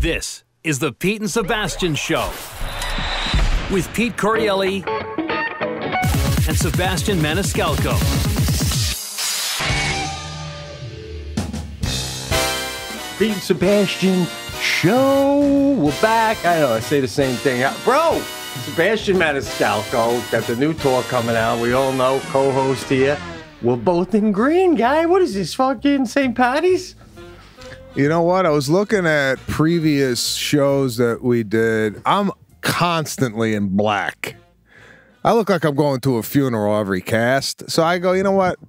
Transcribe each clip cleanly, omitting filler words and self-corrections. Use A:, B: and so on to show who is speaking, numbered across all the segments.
A: This is the Pete and Sebastian Show with Pete Corielli and Sebastian Maniscalco.
B: Pete and Sebastian Show. We're back. I know, I say the same thing. Bro, Sebastian Maniscalco got the new tour coming out. We all know, co-host here. We're both in green, guy. What is this, fucking St. Patty's?
C: You know what? I was looking at previous shows that we did. I'm constantly in black. I look like I'm going to a funeral every cast. So I go, you know what?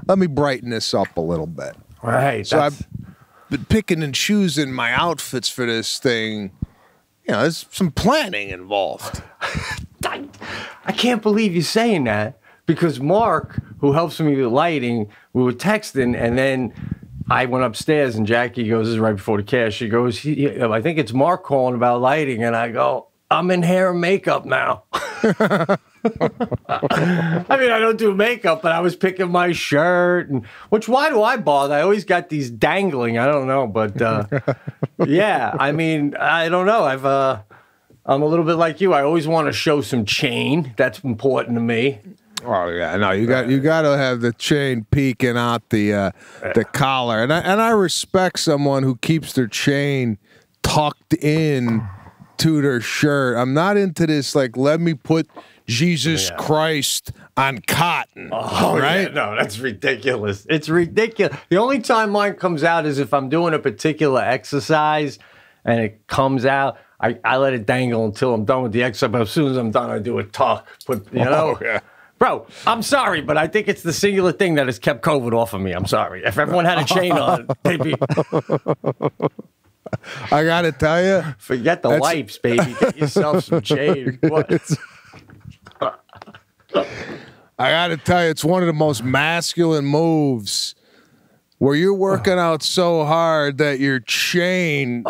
C: Let me brighten this up a little bit.
B: Right.
C: So I've been picking and choosing my outfits for this thing. You know, there's some planning involved.
B: I can't believe you're saying that, because Mark, who helps me with lighting, we were texting, and then I went upstairs, and Jackie goes, this is right before the cast, she goes, I think it's Mark calling about lighting, and I go, I'm in hair and makeup now. I mean, I don't do makeup, but I was picking my shirt, and why do I bother? I always got these dangling. I don't know, but yeah, I mean, I don't know. I'm a little bit like you. I always want to show some chain. That's important to me.
C: Oh yeah, no, you got to have the chain peeking out the collar, and I respect someone who keeps their chain tucked in to their shirt. I'm not into this, like, let me put Jesus Christ on cotton.
B: Oh, right? Yeah, no, that's ridiculous. It's ridiculous. The only time mine comes out is if I'm doing a particular exercise and it comes out. I let it dangle until I'm done with the exercise, but as soon as I'm done, I do a tuck. Put, you know?
C: Yeah.
B: Bro, I'm sorry, but I think it's the singular thing that has kept COVID off of me. I'm sorry. If everyone had a chain on, they'd be...
C: I got to tell you.
B: Forget the wipes, baby. Get yourself some chain. What?
C: I got to tell you, it's one of the most masculine moves where you're working out so hard that your chain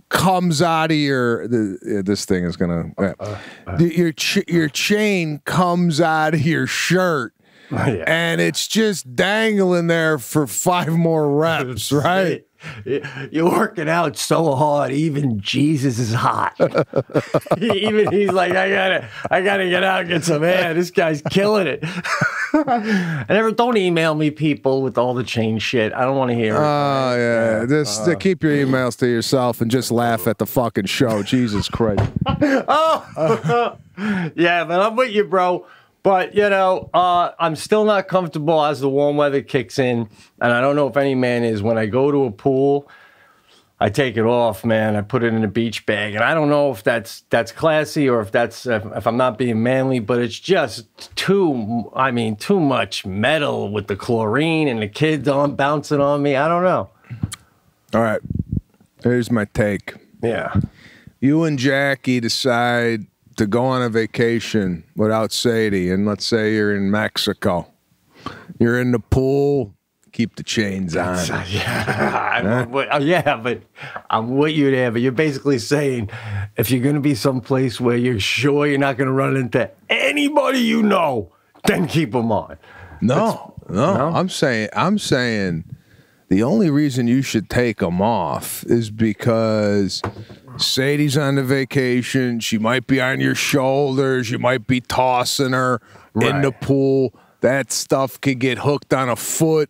C: comes out of your... this thing is going to... Your chain comes out of your shirt. And it's just dangling there for 5 more reps, right?
B: You're working out so hard, even Jesus is hot. Even he's like, I gotta get out and get some air. This guy's killing it. Don't email me, people, with all the chain shit. I don't want to hear it.
C: Oh, yeah. Just keep your emails to yourself and just laugh at the fucking show. Jesus Christ.
B: Yeah, but I'm with you, bro. But, you know, I'm still not comfortable as the warm weather kicks in. And I don't know if any man is. When I go to a pool, I take it off, man. I put it in a beach bag. And I don't know if that's classy or if I'm not being manly, but it's just too much metal with the chlorine and the kids bouncing on me. I don't know.
C: All right. Here's my take.
B: Yeah.
C: You and Jackie decide to go on a vacation without Sadie, and let's say you're in Mexico. You're in the pool, keep the chains on.
B: Yeah, but I'm with you there. But you're basically saying if you're going to be someplace where you're sure you're not going to run into anybody you know, then keep them on.
C: No. I'm saying the only reason you should take them off is because Sadie's on the vacation. She might be on your shoulders. You might be tossing her in the pool. That stuff could get hooked on a foot,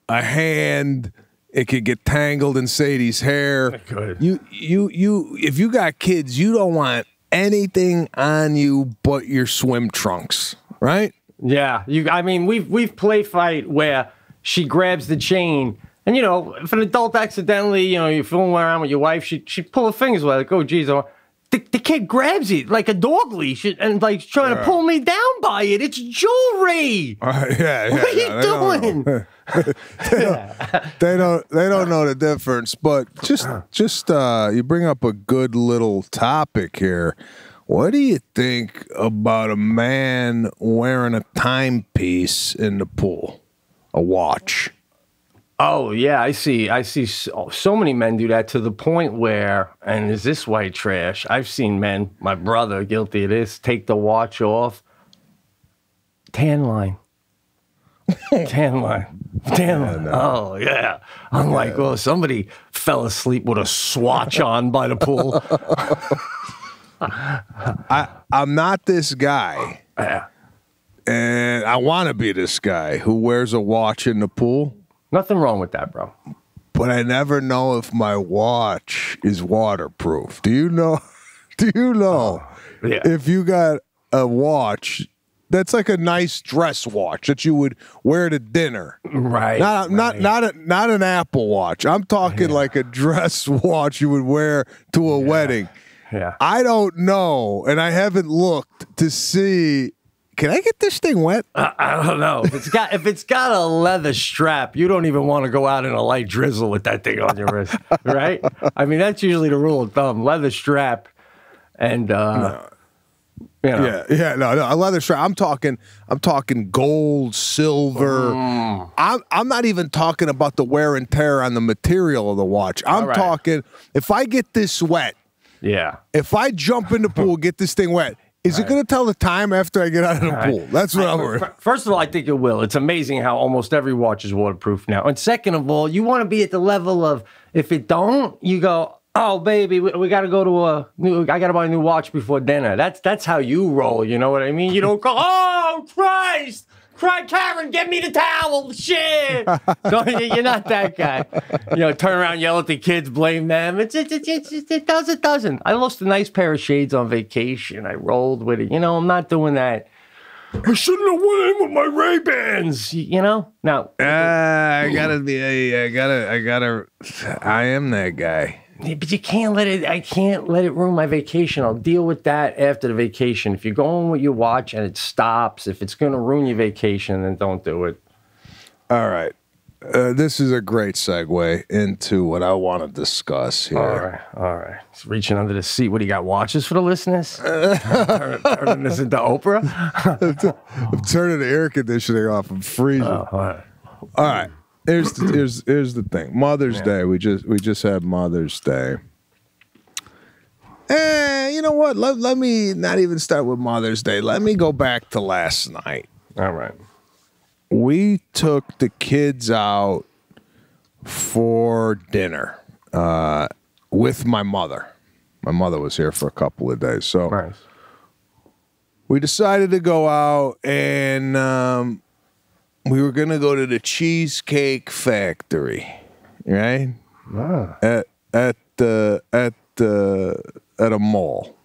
C: a hand. It could get tangled in Sadie's hair.
B: Good.
C: If you got kids, you don't want anything on you but your swim trunks, right?
B: Yeah. I mean, we've play fight where she grabs the chain. And, you know, if an adult accidentally, you know, you're fooling around with your wife, she'd pull her fingers away, like, oh, geez. The kid grabs it like a dog leash and, like, trying to pull me down by it. It's jewelry. What are you doing?
C: They don't know the difference. But just you bring up a good little topic here. What do you think about a man wearing a timepiece in the pool? A watch?
B: Oh, yeah, I see so many men do that to the point where, and is this white trash? I've seen men, my brother, guilty of this, take the watch off. Tan line. Tan line. Damn. Oh, yeah. I'm like, well, somebody fell asleep with a swatch on by the pool.
C: I'm not this guy.
B: Yeah.
C: And I want to be this guy who wears a watch in the pool.
B: Nothing wrong with that, bro.
C: But I never know if my watch is waterproof. Do you know?
B: Yeah.
C: If you got a watch that's like a nice dress watch that you would wear to dinner,
B: Right.
C: Not an Apple Watch. I'm talking like a dress watch you would wear to a wedding.
B: Yeah.
C: I don't know, and I haven't looked to see. Can I get this thing wet?
B: I don't know. If it's got a leather strap, you don't even want to go out in a light drizzle with that thing on your wrist, right? I mean, that's usually the rule of thumb: leather strap, and
C: No, a leather strap. I'm talking gold, silver. I'm not even talking about the wear and tear on the material of the watch. I'm talking if I get this wet.
B: Yeah.
C: If I jump in the pool, get this thing wet. Is it going to tell the time after I get out of the pool? That's what I'm worried.
B: First of all, I think it will. It's amazing how almost every watch is waterproof now. And second of all, you want to be at the level of, if it don't, you go, oh, baby, we got to go to I got to buy a new watch before dinner. That's how you roll, you know what I mean? You don't go, oh, Christ, Karen, get me the towel, shit. You're not that guy. You know, turn around, yell at the kids, blame them. It doesn't. I lost a nice pair of shades on vacation. I rolled with it. You know, I'm not doing that. I shouldn't have went in with my Ray-Bans. You know? Now,
C: I am that guy.
B: but you can't let it. I can't let it ruin my vacation. I'll deal with that after the vacation. If you're going with your watch and it stops, if it's going to ruin your vacation, then don't do it.
C: All right. This is a great segue into what I want to discuss here.
B: All right. He's reaching under the seat. What, do you got watches for the listeners? Turning this into Oprah?
C: I'm turning the air conditioning off. I'm freezing.
B: All right.
C: All right. Here's the thing. Mother's Day. We just had Mother's Day. You know what? Let me not even start with Mother's Day. Let me go back to last night.
B: All right.
C: We took the kids out for dinner with my mother. My mother was here for a couple of days. So
B: Nice.
C: we decided to go out and we were going to go to the Cheesecake Factory, right?
B: Ah.
C: At a mall.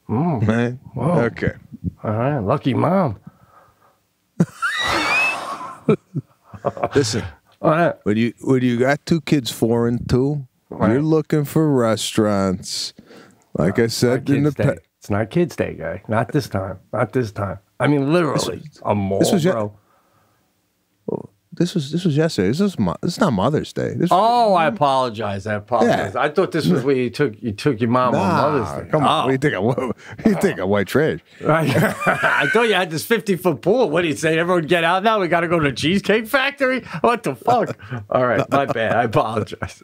C: Right?
B: Whoa.
C: Okay.
B: All right. Lucky mom.
C: Listen,
B: All right.
C: when you got two kids 4 and 2, you're looking for restaurants. Like I said in the
B: It's not Kids Day, guy. Not this time. Not this time. I mean, literally, a mall, bro.
C: This was yesterday. This is not Mother's Day.
B: I apologize. Yeah. I thought this was where you took your mom on Mother's Day.
C: Come on, what do you think of white trash?
B: Right. I thought you had this 50-foot pool. What do you say? Everyone get out now? We got to go to the Cheesecake Factory? What the fuck? All right, my bad. I apologize.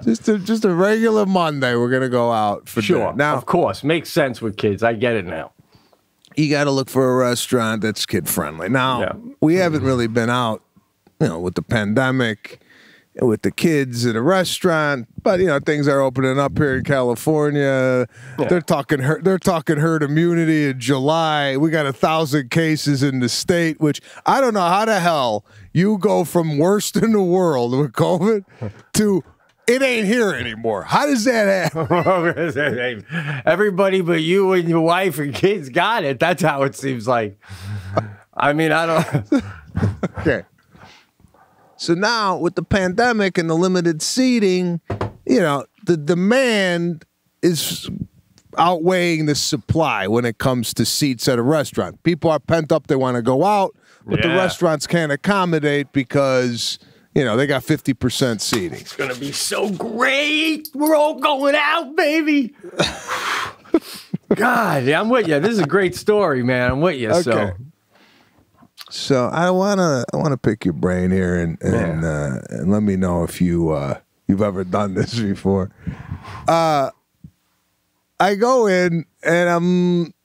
C: just a regular Monday. We're gonna go out for dinner. Now,
B: of course, makes sense with kids. I get it now.
C: You got to look for a restaurant that's kid friendly. Now, we haven't really been out, with the pandemic, with the kids at a restaurant, but things are opening up here in California. Yeah. They're talking herd immunity in July. We got 1,000 cases in the state, which I don't know how the hell you go from worst in the world with COVID to it ain't here anymore. How does that happen?
B: Everybody but you and your wife and kids got it. That's how it seems like. I mean, I don't.
C: Okay. So now with the pandemic and the limited seating, the demand is outweighing the supply when it comes to seats at a restaurant. People are pent up. They want to go out, but the restaurants can't accommodate because they got 50% seating.
B: It's going to be so great. We're all going out, baby. God, I'm with you. This is a great story, man. I'm with you. Okay.
C: So I wanna pick your brain here and let me know if you've ever done this before. I go in and I'm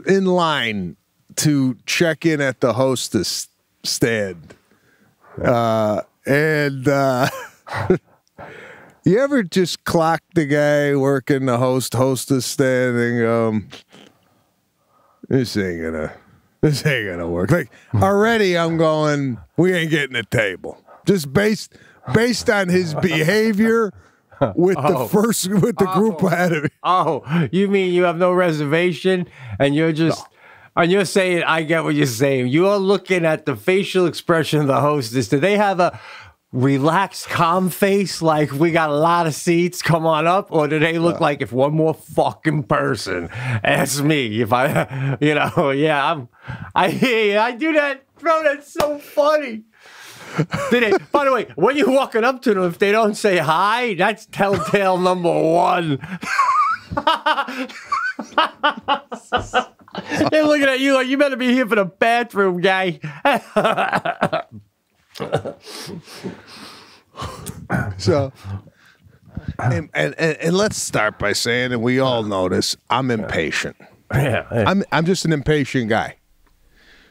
C: in line to check in at the hostess stand You ever just clock the guy working the hostess stand and go, this ain't gonna work. Like already I'm going, we ain't getting a table. Just based on his behavior with the group ahead of me.
B: Oh, you mean you have no reservation and you're just and you're saying, I get what you're saying. You're looking at the facial expression of the hostess. Do they have a relaxed, calm face like we got a lot of seats, come on up? Or do they look like if one more fucking person asks me if I, I hear you. I do that, bro. That's so funny. By the way, when you're walking up to them, if they don't say hi, that's telltale number one. They're looking at you like you better be here for the bathroom, guy.
C: So, and let's start by saying, and we all know this, I'm impatient.
B: Yeah.
C: I'm just an impatient guy.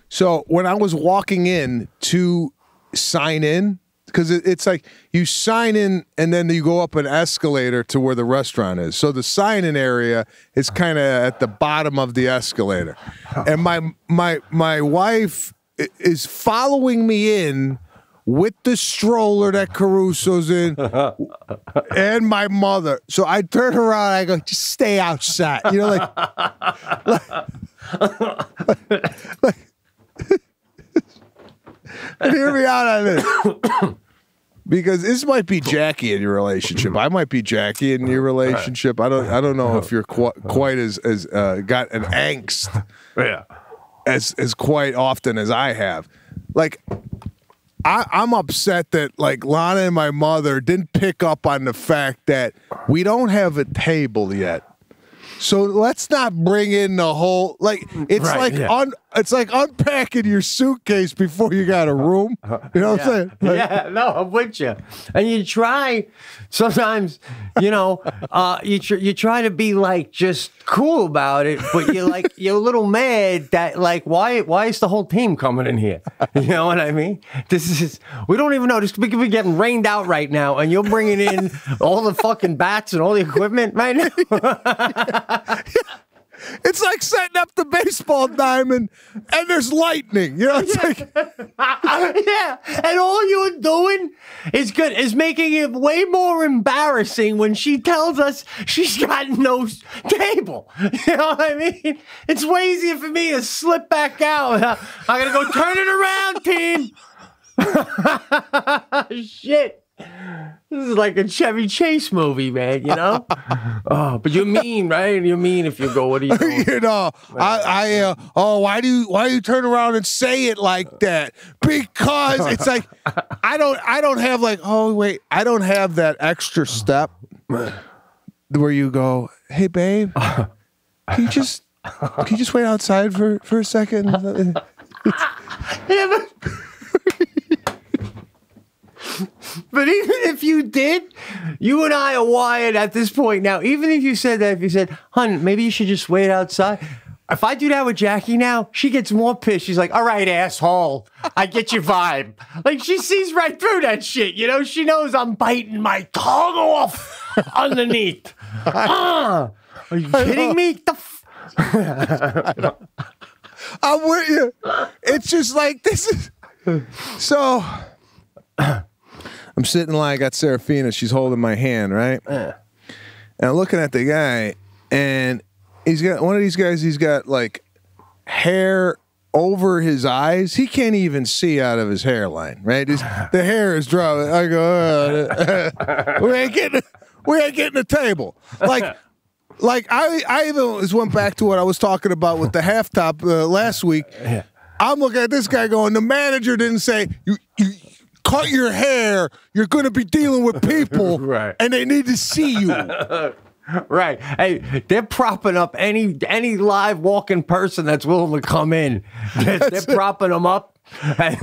C: So when I was walking in to sign in, because it's like you sign in and then you go up an escalator to where the restaurant is. So the sign-in area is kind of at the bottom of the escalator, and my wife is following me in with the stroller that Caruso's in, and my mother. So I turn around, I go, just stay outside. You know, like and hear me out on this. Because this might be Jackie in your relationship. I might be Jackie in your relationship. I don't know if you're quite as got an angst as quite often as I have. Like I'm upset that like Lana and my mother didn't pick up on the fact that we don't have a table yet. So let's not bring in the whole it's like unpacking your suitcase before you got a room. You know what I'm saying?
B: Like, no, I'm with you. And you try sometimes, you try to be like just cool about it, but you're a little mad that like why is the whole team coming in here? You know what I mean? We don't even know. We could be getting rained out right now, and you're bringing in all the fucking bats and all the equipment right now.
C: It's like setting up the baseball diamond and there's lightning. You know, it's like
B: and all you're doing is making it way more embarrassing when she tells us she's got no table. You know what I mean? It's way easier for me to slip back out. I gotta go turn it around, team. Shit. This is like a Chevy Chase movie, man, you know? Oh, but you're mean, right? You're mean if you go, what are you doing?
C: You know, why do you turn around and say it like that? Because it's like, I don't have like, I don't have that extra step where you go, hey, babe, can you just wait outside for a second?
B: Yeah, but even if you did, you and I are wired at this point now. Even if you said, hun, maybe you should just wait outside. If I do that with Jackie now, she gets more pissed. She's like, all right, asshole, I get your vibe. Like, she sees right through that shit, you know? She knows I'm biting my tongue off underneath. Are you kidding me?
C: I'm with you. It's just like, this is... So... I'm sitting like I got Serafina. She's holding my hand, right? And I'm looking at the guy, and he's got one of these guys. He's got like hair over his eyes. He can't even see out of his hairline, right? The hair is dropping. I go, we ain't getting a table. Like I even went back to what I was talking about with the half top last week. I'm looking at this guy going, the manager didn't say you cut your hair, you're going to be dealing with people,
B: right,
C: and they need to see you.
B: Right. Hey, they're propping up any live walking person that's willing to come in. They're propping them up, and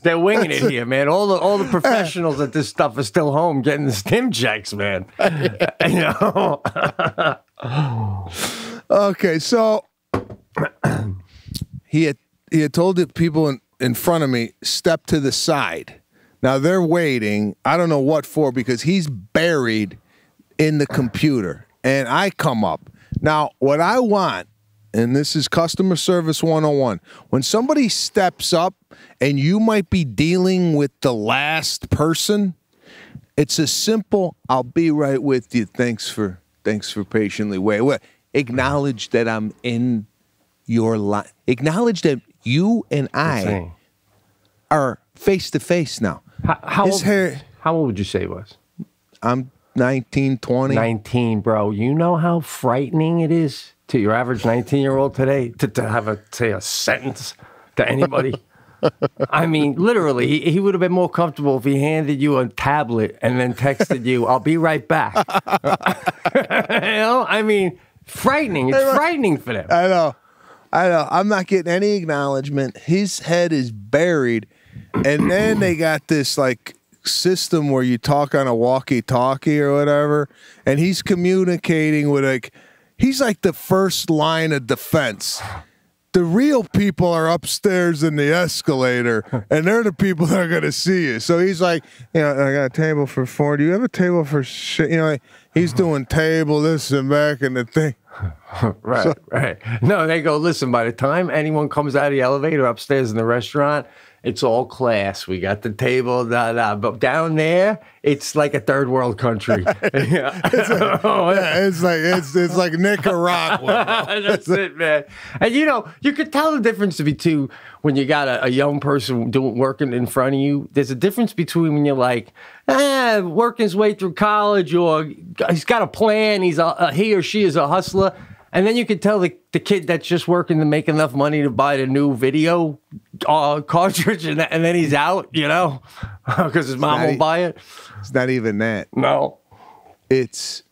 B: they're winging it here, man. All the professionals at this stuff are still home getting the stim checks, man.
C: Okay, so he had told the people in front of me step to the side. Now they're waiting. I don't know what for because he's buried in the computer. And I come up. Now, what I want, and this is customer service 101, when somebody steps up and you might be dealing with the last person, it's a simple, I'll be right with you. Thanks for patiently waiting. Well, acknowledge that I'm in your life. Acknowledge that you and I are face to face now.
B: How old would you say it was?
C: I'm 19, 20.
B: 19, bro. You know how frightening it is to your average 19-year-old today to have say a sentence to anybody? I mean, literally, he would have been more comfortable if he handed you a tablet and then texted you, I'll be right back. I mean, frightening. It's frightening for them.
C: I know. I'm not getting any acknowledgement. His head is buried. And then they got this, like, system where you talk on a walkie-talkie or whatever, and he's communicating with, like, he's like the first line of defense. The real people are upstairs in the escalator, and they're the people that are going to see you. So he's like, I got a table for 4. Do you have a table for shit? Like, he's doing table, this and back, and the thing.
B: Right. No, they go, listen, by the time anyone comes out of the elevator upstairs in the restaurant, it's all class. We got the table, but down there, it's like a third world country.
C: It's like Nicaragua.
B: That's it, man. And you could tell the difference between when you got a young person working in front of you. There's a difference between when you're like, working his way through college, or he's got a plan. He or she is a hustler. And then you could tell the kid that's just working to make enough money to buy the new video cartridge, and then he's out, because his mom won't buy it.
C: It's not even that.
B: No.
C: It's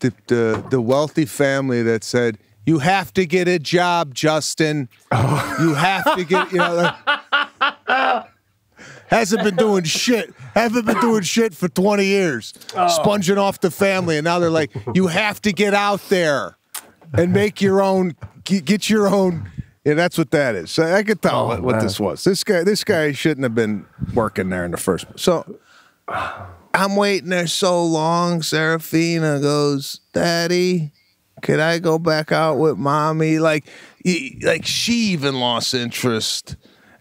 C: the wealthy family that said, you have to get a job, Justin. You have to get, hasn't been doing shit. Haven't been doing shit for 20 years. Sponging off the family. And now they're like, you have to get out there and make your own, get your own. Yeah, that's what that is. So I could tell what this was. This guy shouldn't have been working there in the first place. So I'm waiting there so long. Serafina goes, Daddy, could I go back out with Mommy? Like she even lost interest.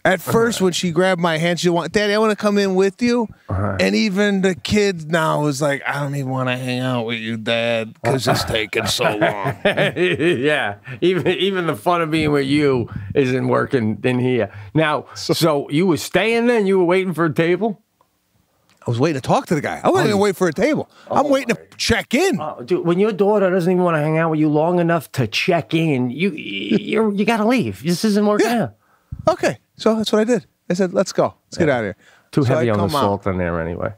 C: At first, when she grabbed my hand, she went, Daddy, I want to come in with you. And even the kid now is like, I don't even want to hang out with you, Dad, because it's taking so long.
B: Yeah, even the fun of being with you isn't working in here. Now, so you were staying there and you were waiting for a table?
C: I was waiting to talk to the guy. I wasn't even waiting for a table. I'm waiting to check in.
B: Dude, when your daughter doesn't even want to hang out with you long enough to check in, you got to leave. This isn't working out.
C: Okay. So that's what I did. I said, let's go. Let's get out of here.
B: Too heavy on the salt in there anyway.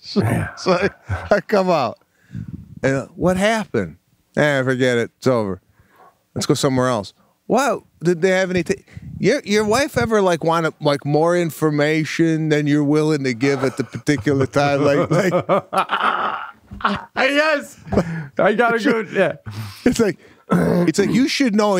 C: So I come out. And what happened? Forget it. It's over. Let's go somewhere else. Wow. Did they have any... Your wife ever want more information than you're willing to give at the particular time?
B: Yes. I got a good... Yeah.
C: It's like you should know...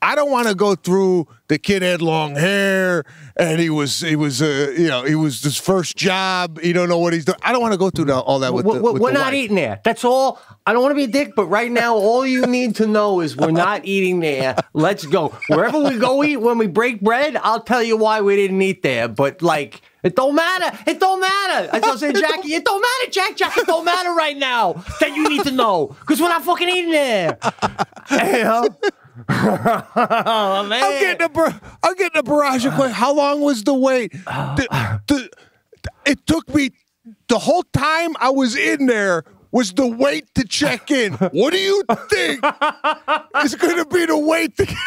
C: I don't want to go through the kid had long hair and he was his first job. You don't know what he's doing. I don't want to go through all that with
B: we're not eating there. That's all. I don't want to be a dick, but right now all you need to know is we're not eating there. Let's go. Wherever we go eat, when we break bread, I'll tell you why we didn't eat there. But it don't matter. It don't matter. I was saying, Jackie, it don't matter, Jack. It don't matter right now that you need to know because we're not fucking eating there. Oh, man.
C: I'm getting a barrage of questions. How long was the wait? It took me the whole time I was in there was the wait to check in. What do you think is going to be the wait to get?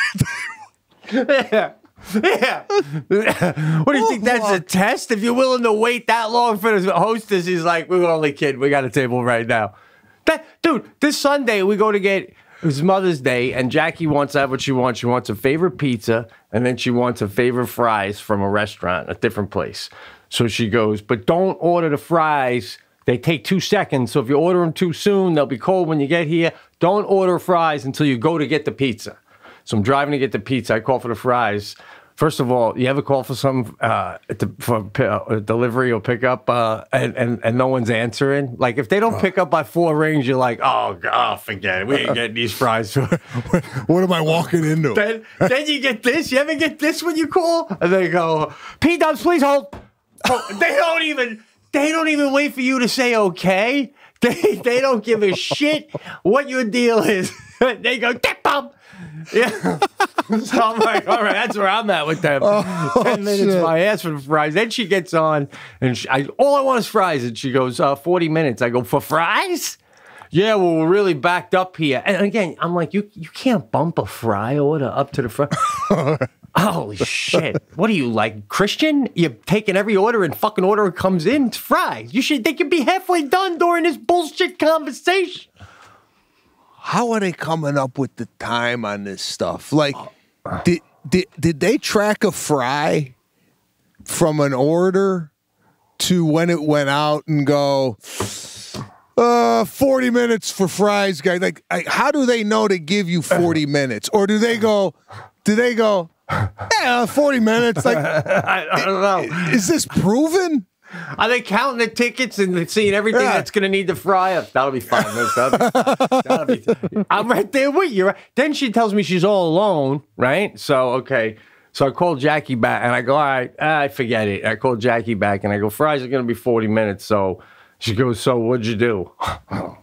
B: Yeah. What do you think? That's a test? If you're willing to wait that long for the hostess, he's like, we're only kidding. We got a table right now. Dude, this Sunday we go to get. It was Mother's Day, and Jackie wants to have what she wants. She wants a favorite pizza, and then she wants a favorite fries from a restaurant, a different place. So she goes, but don't order the fries. They take 2 seconds, so if you order them too soon, they'll be cold when you get here. Don't order fries until you go to get the pizza. So I'm driving to get the pizza. I call for the fries. First of all, you ever call for some for delivery or pickup and no one's answering? Like if they don't pick up by 4 rings, you're like, oh God, forget it. We ain't getting these fries.
C: What am I walking into?
B: Then you get this. You ever get this when you call? And they go, P-Dubs, please hold. They don't even wait for you to say okay. They don't give a shit what your deal is. They go, get bump. Yeah. So I'm like, all right, that's where I'm at with them. 10 minutes, my ass for the fries. Then she gets on, and all I want is fries. And she goes, 40 minutes. I go, for fries? Yeah, well, we're really backed up here. And again, I'm like, you can't bump a fry order up to the front. Holy shit. What are you, like, Christian? You're taking every order and fucking order comes in. It's fries. They could be halfway done during this bullshit conversation.
C: How are they coming up with the time on this stuff? Like, did they track a fry from an order to when it went out and go, 40 minutes for fries, guys? Like, how do they know to give you 40 minutes? Or do they go, yeah, 40 minutes? Like,
B: I don't know.
C: Is this proven?
B: Are they counting the tickets and seeing everything that's going to need to fry up? That'll be 5 minutes. I'm right there with you. Right? Then she tells me she's all alone, right? So, okay. So I called Jackie back, and I go, all right, I forget it. I called Jackie back, and I go, fries are going to be 40 minutes. So she goes, so what'd you do? I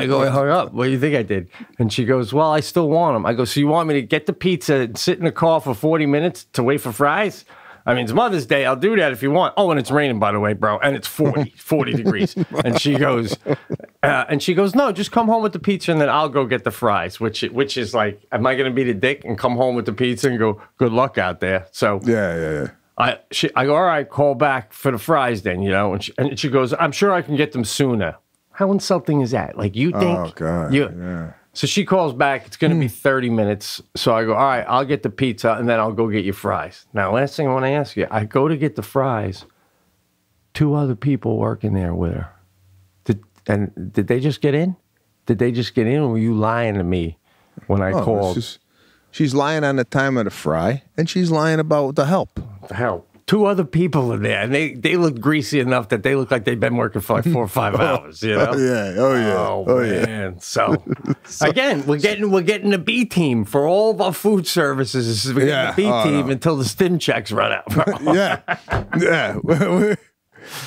B: go, I hung up. What do you think I did? And she goes, well, I still want them. I go, so you want me to get the pizza and sit in the car for 40 minutes to wait for fries? I mean, it's Mother's Day. I'll do that if you want. Oh, and it's raining, by the way, bro. And it's 40 degrees. And she goes, no, just come home with the pizza and then I'll go get the fries, which is like, am I going to be the dick and come home with the pizza and go, good luck out there? So
C: yeah.
B: I go, all right, call back for the fries then, you know? And she goes, I'm sure I can get them sooner. How insulting is that? Like, you think?
C: Oh, God, yeah.
B: So she calls back. It's going to be 30 minutes. So I go, all right, I'll get the pizza, and then I'll go get your fries. Now, last thing I want to ask you, I go to get the fries. 2 other people working there with her. Did they just get in? Did they just get in, or were you lying to me when I called?
C: She's lying on the time of the fry, and she's lying about the help.
B: The help. 2 other people in there, and they look greasy enough that they look like they've been working for like 4 or 5 hours, you know?
C: Oh, yeah.
B: Man. So, again, we're getting a B team for all of our food services. We're getting a B team until the stim checks run out.
C: Yeah.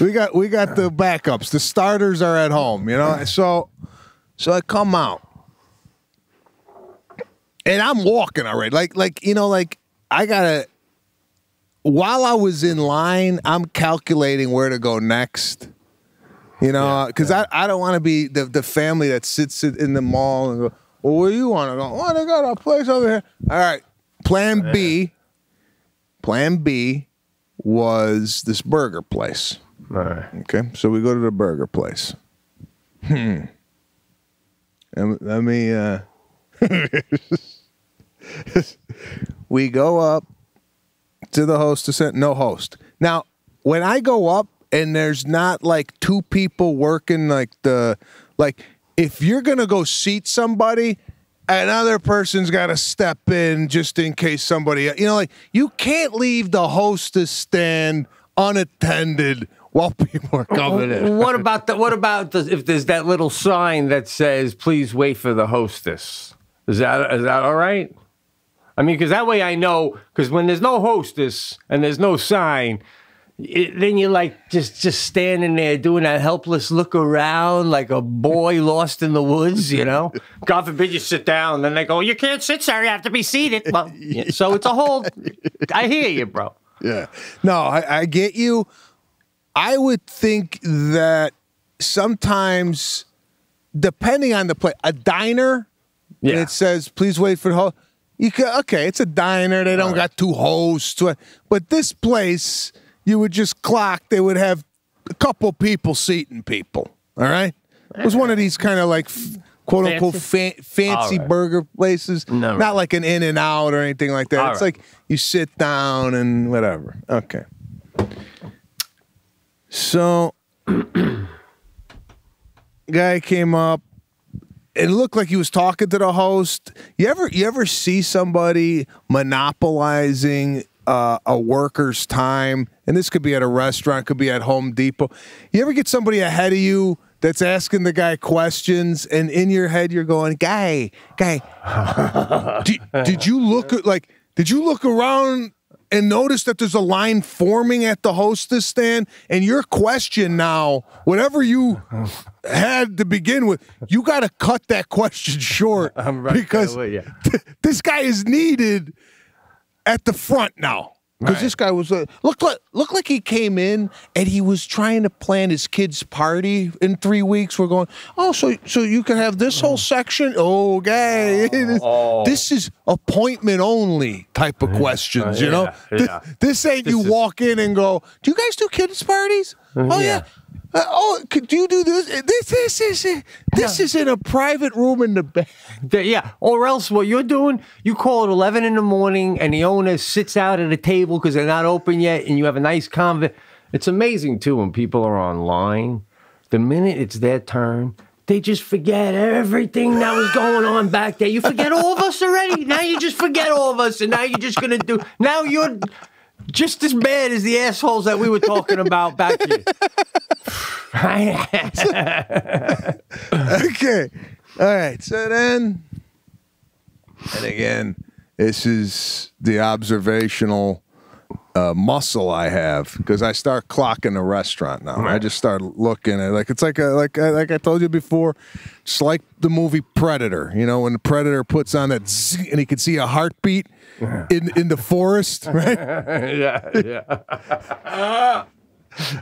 C: We got the backups. The starters are at home, you know? So I come out. And I'm walking already. Like I gotta. While I was in line, I'm calculating where to go next. You know, because I don't want to be the family that sits in the mall and go, well, where you want to go? Oh, they got a place over here. All right. Plan B was this burger place.
B: All right.
C: Okay. So we go to the burger place. And let me we go up to the hostess, no host. Now, when I go up and there's not like 2 people working if you're going to go seat somebody, another person's got to step in just in case somebody, you can't leave the hostess stand unattended while people are coming in.
B: What about if there's that little sign that says, please wait for the hostess? Is that all right? I mean, because that way I know, because when there's no hostess and there's no sign, then you're like just standing there doing that helpless look around like a boy lost in the woods, you know? God forbid you sit down, and then they go, you can't sit, sir, you have to be seated. Well, so it's a whole, I hear you, bro.
C: Yeah. No, I get you. I would think that sometimes, depending on the place, a diner, and it says, please wait for the host. It's a diner. They don't got 2 hosts. But this place, you would just clock. They would have a couple people seating people. All right? It was one of these kind of like, quote unquote, fancy burger places.
B: No,
C: not like an In-N-Out or anything like that. It's like you sit down and whatever. Okay. So, guy came up. it looked like he was talking to the host. You ever see somebody monopolizing a worker's time? And this could be at a restaurant, could be at Home Depot. You ever get somebody ahead of you that's asking the guy questions, and in your head you're going, guy, did you look around and notice that there's a line forming at the hostess stand, and your question now, whatever you had to begin with, you got to cut that question short because this guy is needed at the front now. Because this guy was looked like he came in and he was trying to plan his kid's party in 3 weeks. We're going, so you can have this whole section. Okay, this is appointment only type of questions. You know, this ain't you walk in and go, do you guys do kids parties? Oh yeah. Could you do this? This is in a private room in the back.
B: Yeah, or else what you're doing, you call at 11 in the morning and the owner sits out at a table because they're not open yet, and you have a nice convo. It's amazing, too, when people are online. The minute it's their turn, they just forget everything that was going on back there. You forget all of us already. Now you just forget all of us, and now you're just going to do... Now you're just as bad as the assholes that we were talking about back here.
C: Okay. All right. So then, and again, this is the observational muscle I have because I start clocking the restaurant now. I just start looking at like I told you before, just like the movie Predator. You know, when the Predator puts on that zzz, and he can see a heartbeat in the forest, right? Yeah.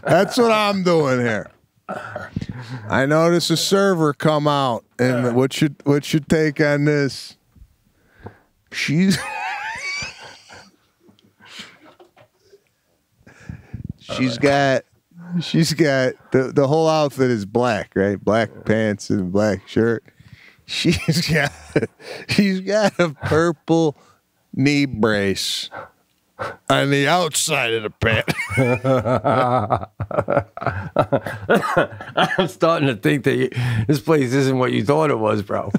C: That's what I'm doing here. I notice a server come out, and what's your take on this? She's got the whole outfit is black, right? Black pants and black shirt. She's got a purple knee brace on the outside of the pant.
B: I'm starting to think that this place isn't what you thought it was, bro.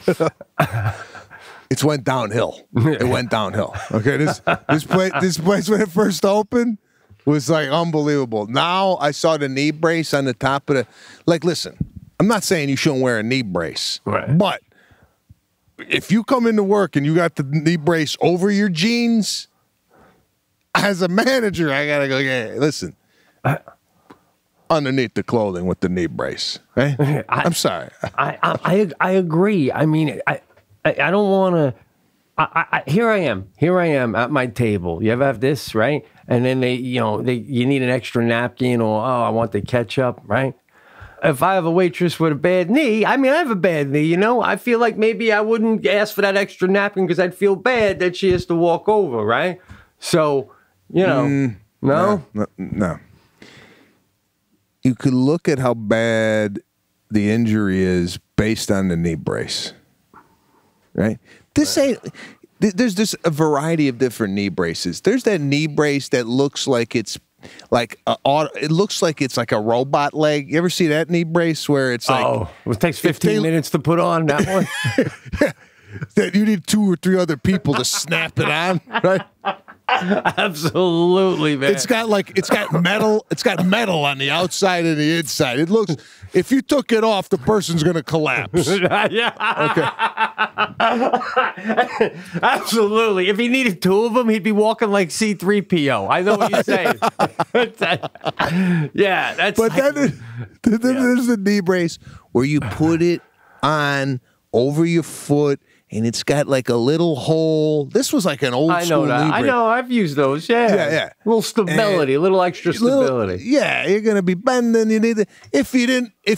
C: It's went downhill. It went downhill. Okay, this place when it first opened was like unbelievable. Now I saw the knee brace on the top of the. Like, listen, I'm not saying you shouldn't wear a knee brace,
B: right?
C: But if you come into work and you got the knee brace over your jeans, as a manager, I gotta go. Hey, listen, underneath the clothing with the knee brace. Right? I'm sorry.
B: I agree. I mean, I don't want to. Here I am at my table. You ever have this, right? And then you need an extra napkin, or I want the ketchup, right? If I have a waitress with a bad knee, I have a bad knee, you know? I feel like maybe I wouldn't ask for that extra napkin because I'd feel bad that she has to walk over, right? So, no.
C: You could look at how bad the injury is based on the knee brace, right? There's just a variety of different knee braces. There's that knee brace that looks like it's like it looks like it's like a robot leg. You ever see that knee brace where it's like
B: it takes 15 minutes to put on that one?
C: Yeah. That you need 2 or 3 other people to snap it on, right?
B: Absolutely, man.
C: It's got metal on the outside and the inside. It looks, if you took it off, the person's gonna collapse.
B: Yeah.
C: Okay.
B: Absolutely. If he needed 2 of them, he'd be walking like C-3PO. I know what you're saying. Yeah, that's.
C: But then there's the knee brace where you put it on over your foot. And it's got like a little hole. This was like an old school knee brace.
B: I know. I've used those. Yeah.
C: Yeah.
B: A little stability, a little extra stability.
C: You're gonna be bending. You need it. If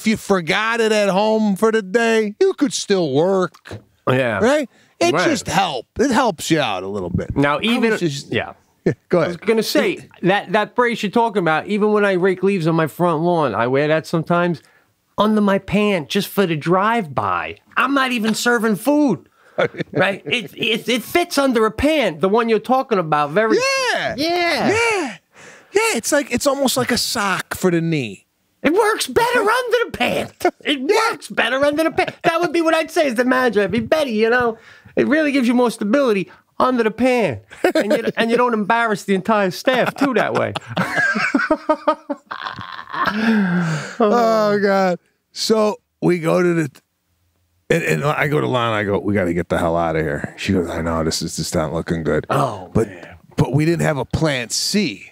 C: you forgot it at home for the day, you could still work.
B: Yeah.
C: Right. It just helps. It helps you out a little bit.
B: Now, even
C: Yeah,
B: I
C: go ahead.
B: was gonna say that brace you're talking about. Even when I rake leaves on my front lawn, I wear that sometimes under my pant just for the drive-by. I'm not even serving food. Right, it fits under a pant. The one you're talking about, very
C: yeah. It's almost like a sock for the knee.
B: It works better under the pant. It works better under the pant. That would be what I'd say as the manager. I'd be Betty, you know. It really gives you more stability under the pant. And you don't embarrass the entire staff, too, that way.
C: Oh, God. So we go to the... And I go to Lana, I go, we got to get the hell out of here. She goes, I know, this is just not looking good.
B: Oh, man.
C: But we didn't have a plan C.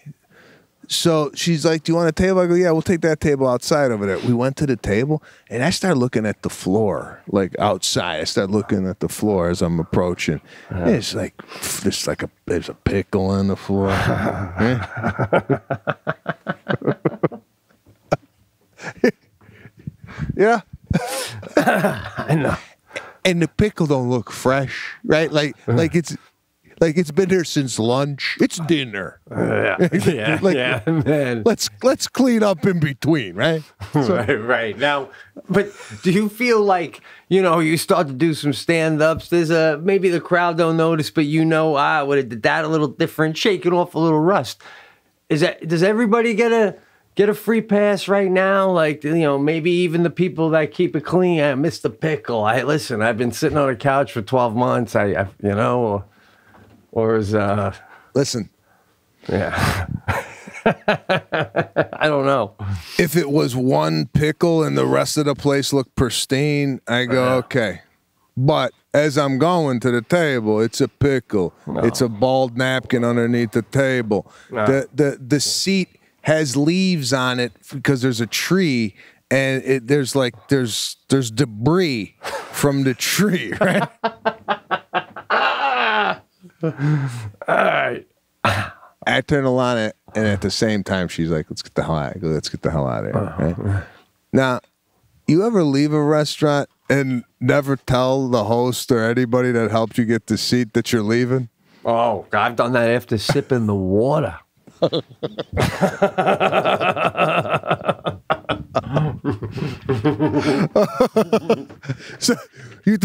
C: So she's like, do you want a table? I go, yeah, we'll take that table outside over there. We went to the table, and I started looking at the floor, like outside. I started looking at the floor as I'm approaching. It's like, there's a pickle on the floor. Yeah.
B: I know.
C: And the pickle don't look fresh, right? Like it's been there since lunch. It's dinner.
B: Yeah, man.
C: Let's clean up in between, right? So,
B: right. Now, but do you feel like, you know, you start to do some stand-ups, there's maybe the crowd don't notice, but you know, would have did that a little different, shaking off a little rust. Does everybody get a free pass right now? Like, you know, maybe even the people that keep it clean. I miss the pickle. Listen, I've been sitting on a couch for 12 months. You know, or is
C: listen.
B: Yeah. I don't know.
C: If it was one pickle and the rest of the place looked pristine, I go, okay. But as I'm going to the table, it's a pickle. No. It's a bald napkin underneath the table. No. The seat has leaves on it because there's a tree, and there's debris from the tree, right?
B: All right.
C: I turn to Lana, and at the same time, she's like, let's get the hell out of here. Let's get the hell out of here. Right? Now, you ever leave a restaurant and never tell the host or anybody that helped you get the seat that you're leaving?
B: Oh, I've done that after sipping the water.
C: So you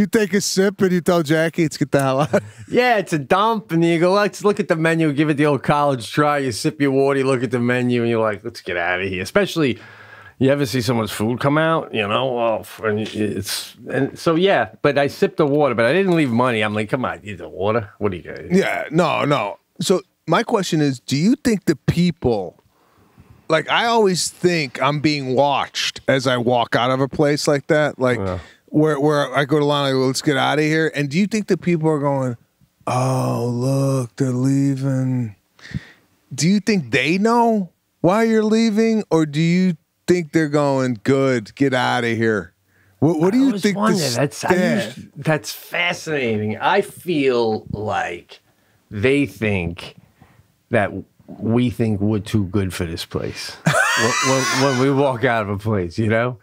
C: take a sip and you tell Jackie, let's get the hell out.
B: Yeah, it's a dump, and you go, let's look at the menu, give it the old college try. You sip your water, you look at the menu, and you're like, let's get out of here. Especially, you ever see someone's food come out, you know? And so yeah, but I sipped the water, but I didn't leave money. I'm like, come on, you the water? What do you got?
C: Yeah, no. So my question is, do you think the people, like, I always think I'm being watched as I walk out of a place like that, like where I go to Lana, I go, let's get out of here. And do you think the people are going, oh, look, they're leaving? Do you think they know why you're leaving, or do you think they're going, good, get out of here? What do you think?
B: That's fascinating. I feel like they think that we think we're too good for this place when we walk out of a place, you know?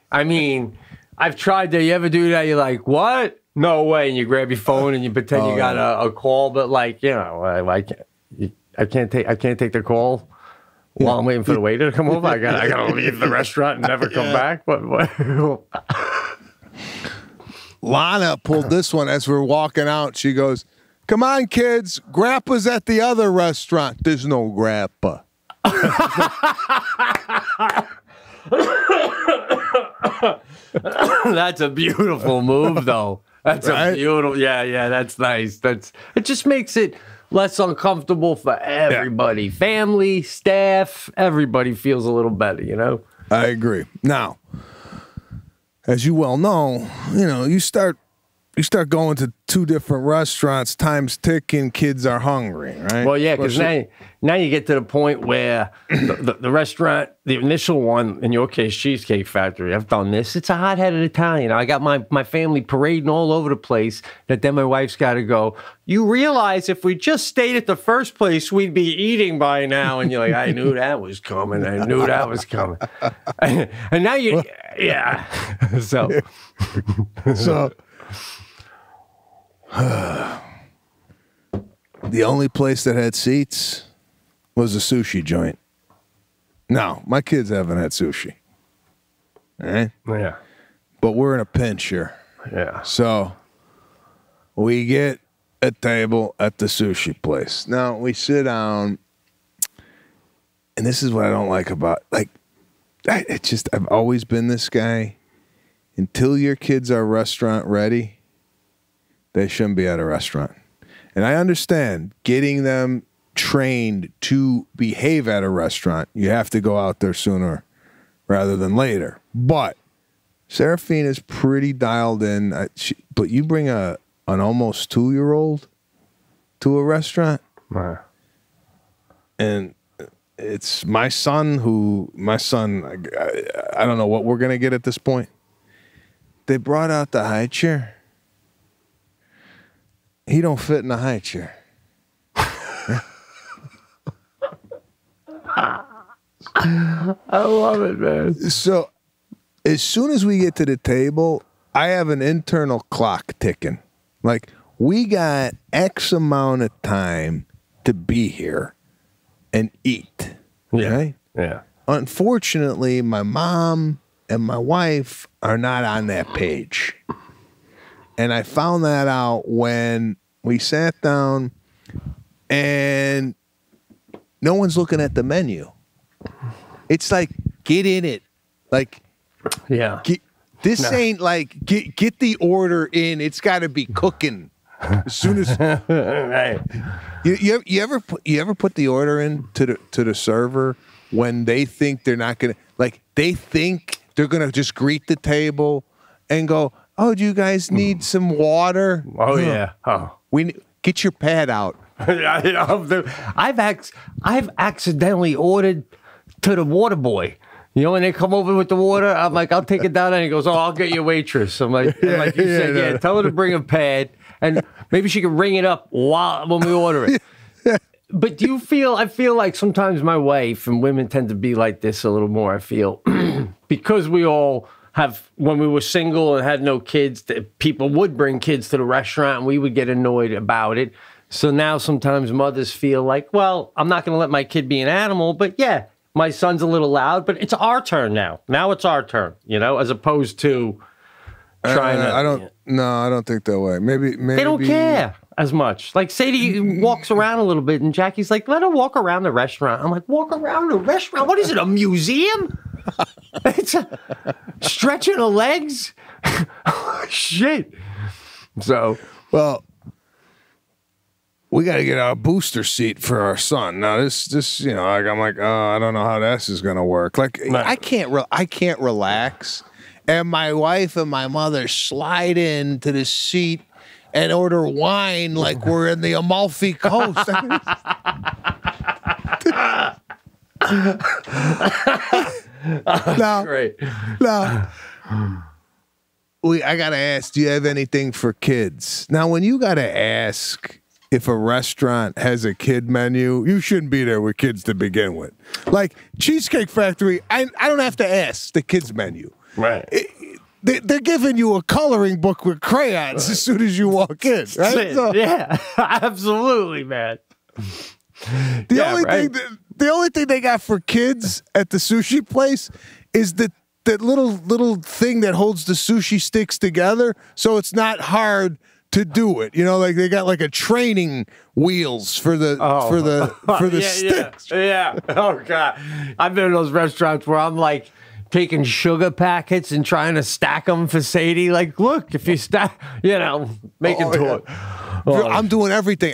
B: I mean, I've tried that. You ever do that? You're like, what? No way. And you grab your phone and you pretend you got a call, but like, you know, I can't take the call while I'm waiting for the waiter to come over. I gotta leave the restaurant and never come back. What?
C: Lana pulled this one as we're walking out. She goes, come on, kids. Grappa's at the other restaurant. There's no grappa.
B: That's a beautiful move, though. That's right? A beautiful. Yeah. That's nice. It just makes it less uncomfortable for everybody. Yeah. Family, staff, everybody feels a little better, you know?
C: I agree. Now, as you well know, you start going to two different restaurants, time's ticking, kids are hungry, right?
B: Well, yeah, because now you get to the point where the restaurant, the initial one, in your case, Cheesecake Factory, I've done this. It's a hot-headed Italian. I got my family parading all over the place, that then my wife's got to go, you realize if we just stayed at the first place, we'd be eating by now. And you're like, I knew that was coming. And now yeah. So...
C: The only place that had seats was a sushi joint. No, my kids haven't had sushi. All right?
B: Yeah.
C: But we're in a pinch here.
B: Yeah.
C: So we get a table at the sushi place. Now we sit down, and this is what I don't like about, like, I've always been this guy. Until your kids are restaurant ready, they shouldn't be at a restaurant. And I understand getting them trained to behave at a restaurant. You have to go out there sooner rather than later. But Seraphine is pretty dialed in. But you bring an almost 2-year-old to a restaurant, and it's my son. I don't know what we're gonna get at this point. They brought out the high chair. He don't fit in the high chair.
B: I love it, man.
C: So as soon as we get to the table, I have an internal clock ticking. Like, we got X amount of time to be here and eat.
B: Yeah.
C: Right?
B: Yeah.
C: Unfortunately, my mom and my wife are not on that page. And I found that out when we sat down and no one's looking at the menu. It's like, get in it. Like,
B: yeah.
C: Ain't like, get the order in. It's got to be cooking as soon as.
B: Right.
C: You ever put the order in to the server when they think they're not gonna, like, they think they're gonna just greet the table and go, "Oh, do you guys need some water?"
B: Oh yeah. Oh,
C: get your pad out.
B: I've accidentally ordered to the water boy. You know, when they come over with the water, I'm like, I'll take it down, and he goes, "Oh, I'll get you a waitress." I'm like, like you said, yeah, tell her to bring a pad, and maybe she can ring it up when we order it. But do you feel? I feel like sometimes my wife and women tend to be like this a little more. I feel because we all have, when we were single and had no kids, people would bring kids to the restaurant, and we would get annoyed about it. So now sometimes mothers feel like, well, I'm not going to let my kid be an animal, but yeah. My son's a little loud, but it's our turn now. Now it's our turn, you know, as opposed to trying to.
C: I don't think that way. Maybe
B: they don't care as much. Like Sadie walks around a little bit, and Jackie's like, "Let her walk around the restaurant." I'm like, "Walk around the restaurant? What is it? A museum? It's stretching her legs? Shit." So
C: we got to get a booster seat for our son. Now this, you know, like, I'm like, oh, I don't know how this is gonna work. Like, I can't relax, and my wife and my mother slide into the seat and order wine like we're in the Amalfi Coast.
B: Great.
C: Now, I gotta ask, do you have anything for kids? Now, when you gotta ask if a restaurant has a kid menu, you shouldn't be there with kids to begin with. Like Cheesecake Factory, I don't have to ask the kids menu.
B: Right.
C: They're giving you a coloring book with crayons as soon as you walk in. Right? So,
B: yeah, absolutely, man.
C: The only thing they got for kids at the sushi place is that little thing that holds the sushi sticks together, so it's not hard to do it. You know, like they got like a training wheels for the sticks.
B: Yeah. Oh God, I've been in those restaurants where I'm like taking sugar packets and trying to stack them for Sadie. Like, look, if you stack, you know, make it to it.
C: I'm doing everything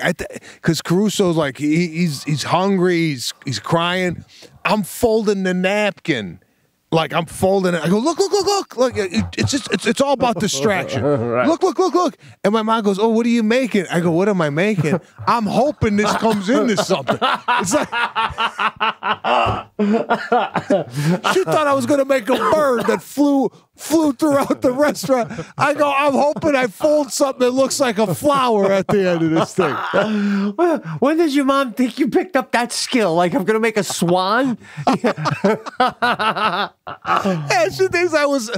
C: because Caruso's like he's hungry, he's crying. I'm folding the napkin. Like, I'm folding it. I go, look. It's all about distraction. Right. Look. And my mom goes, oh, what are you making? I go, what am I making? I'm hoping this comes into something. It's like, she thought I was going to make a bird that flew throughout the restaurant. I go, I'm hoping I fold something that looks like a flower at the end of this thing.
B: When did your mom think you picked up that skill? Like, I'm going to make a swan?
C: Yeah, she thinks I was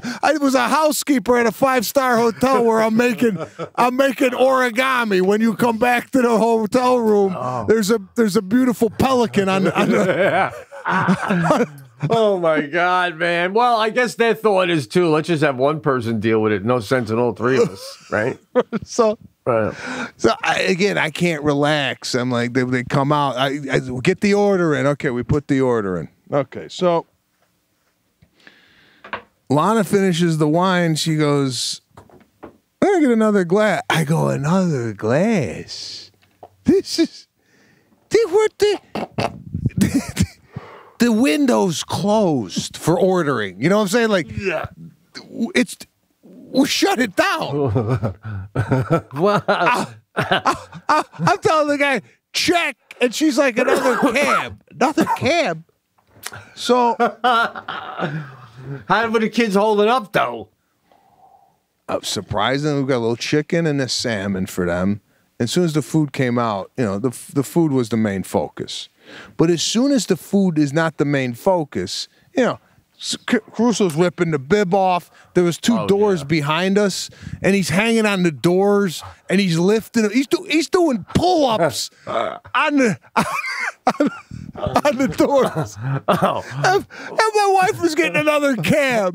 C: a housekeeper at a 5-star hotel where I'm making origami. When you come back to the hotel room, there's a beautiful pelican on the
B: Oh my God, man. Well, I guess their thought is too, let's just have one person deal with it. No sense in all three of us, right?
C: So I can't relax. I'm like, they come out. I get the order in. Okay, we put the order in. Okay, so Lana finishes the wine. She goes, I'm going to get another glass. I go, another glass? This is... The window's closed for ordering. You know what I'm saying? Like,
B: Yeah.
C: We'll shut it down.
B: Wow.
C: I'm telling the guy, check. And she's like, another cab. Another cab. So,
B: How were the kids holding up, though?
C: surprisingly, we got a little chicken and a salmon for them. As soon as the food came out, you know, the food was the main focus. But as soon as the food is not the main focus, you know, Caruso's ripping the bib off. There was two doors behind us, and he's hanging on the doors, and he's lifting. He's doing pull-ups on the doors.
B: Oh.
C: And my wife was getting another cab.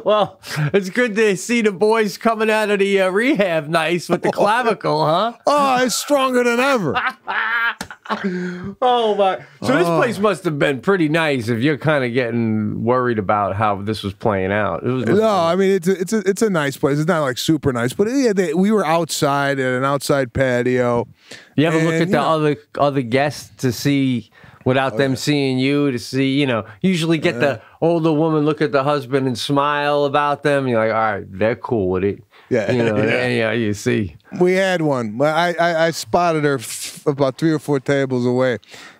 B: Well, it's good to see the boys coming out of the rehab nice with the clavicle, huh?
C: Oh, it's stronger than ever.
B: Oh my! So this place must have been pretty nice if you're kind of getting worried about how this was playing out.
C: No, I mean it's a nice place. It's not like super nice, but yeah, we were outside at an outside patio.
B: You ever look at the other guests to see, without them seeing you, to see, you know, usually get the older woman look at the husband and smile about them. You're like, all right, they're cool with it.
C: Yeah,
B: you know, yeah, you see.
C: We had one. I spotted her about 3 or 4 tables away.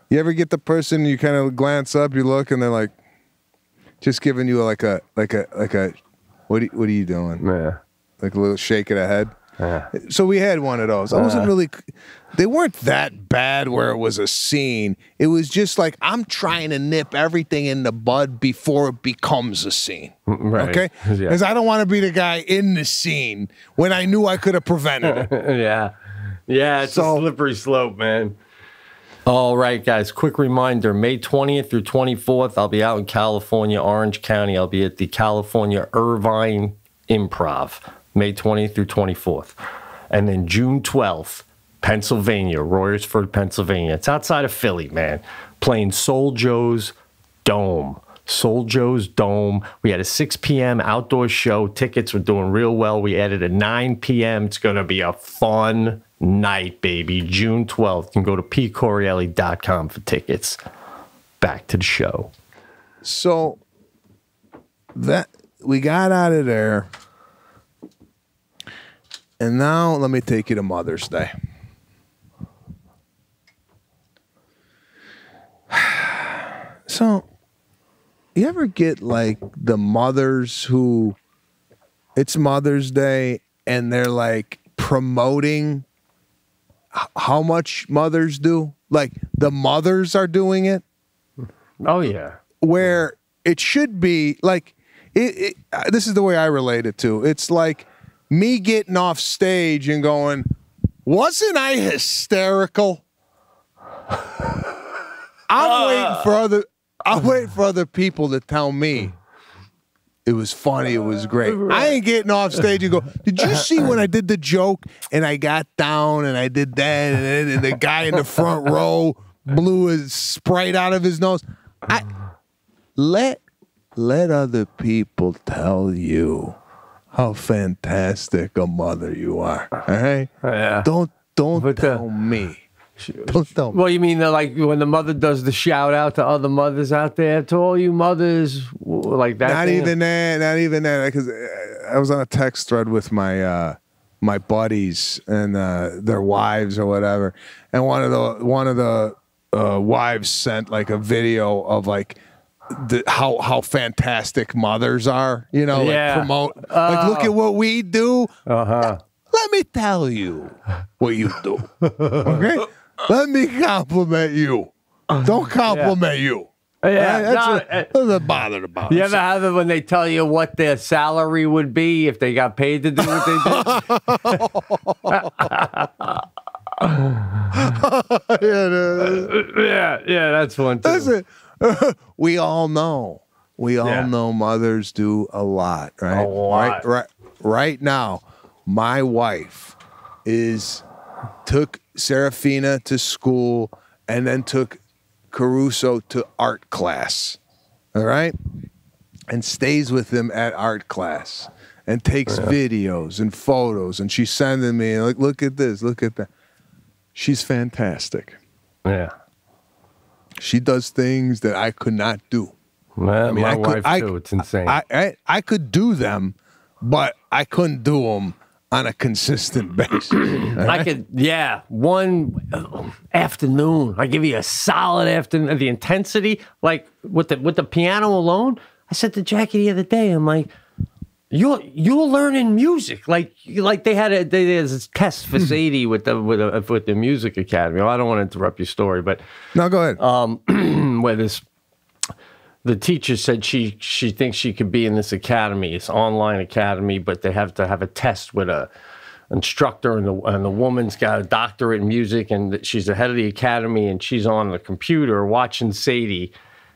C: You ever get the person, you kind of glance up, you look, and they're like, just giving you like a what are you doing?
B: Yeah.
C: Like a little shake of the head.
B: Yeah.
C: So we had one of those. I wasn't really. They weren't that bad where it was a scene. It was just like, I'm trying to nip everything in the bud before it becomes a scene.
B: Right.
C: Okay? Because I don't want to be the guy in the scene when I knew I could have prevented it.
B: Yeah. Yeah, it's a slippery slope, man. All right, guys, quick reminder, May 20th through 24th, I'll be out in California, Orange County. I'll be at the California Irvine Improv, May 20th through 24th. And then June 12th, Pennsylvania, Royersford, Pennsylvania. It's outside of Philly, man. Playing Soul Joe's Dome. Soul Joe's Dome. We had a 6 p.m. outdoor show. Tickets were doing real well. We added a 9 p.m. It's going to be a fun night, baby. June 12th. You can go to pcorielli.com for tickets. Back to the show.
C: So that we got out of there. And now let me take you to Mother's Day. So, you ever get like the mothers who it's Mother's Day and they're like promoting how much mothers do? Like the mothers are doing it?
B: Oh, yeah.
C: Where it should be like, this is the way I relate it to. It's like me getting off stage and going, wasn't I hysterical? I'm waiting for other people to tell me it was funny, it was great. I ain't getting off stage and go, did you see when I did the joke and I got down and I did that and the guy in the front row blew his Sprite out of his nose? Let other people tell you how fantastic a mother you are. All right?
B: Yeah.
C: Don't tell me. Don't tell me.
B: Well, you mean like when the mother does the shout out to other mothers out there, to all you mothers, like that?
C: Not even that. Because I was on a text thread with my my buddies and their wives or whatever, and one of the wives sent like a video of like how fantastic mothers are. You know, like promote, like look at what we do. Let me tell you what you do. Okay. Let me compliment you. Don't compliment you.
B: Yeah,
C: that's not bothered about.
B: You ever have it when they tell you what their salary would be if they got paid to do what they did? Yeah, that's one too.
C: Listen, we all know mothers do a lot, right?
B: A lot.
C: Right now, my wife took Serafina to school and then took Caruso to art class. all right, and stays with him at art class and takes videos and photos, and she's sending me like, look at this, look at that. She's fantastic.
B: Yeah.
C: She does things that I could not do.
B: Well, I mean, my wife too. It's insane.
C: I could do them, but I couldn't do them on a consistent basis.
B: I could, one afternoon. I give you a solid afternoon. The intensity, like with the piano alone. I said to Jackie the other day, I'm like, you're learning music. Like they had there's a test for Sadie with the music academy. Well, I don't want to interrupt your story, but
C: no, go ahead.
B: Where the teacher said she thinks she could be in this academy. It's an online academy, but they have to have a test with a instructor, and the woman's got a doctorate in music, and she's the head of the academy, and she's on the computer watching Sadie,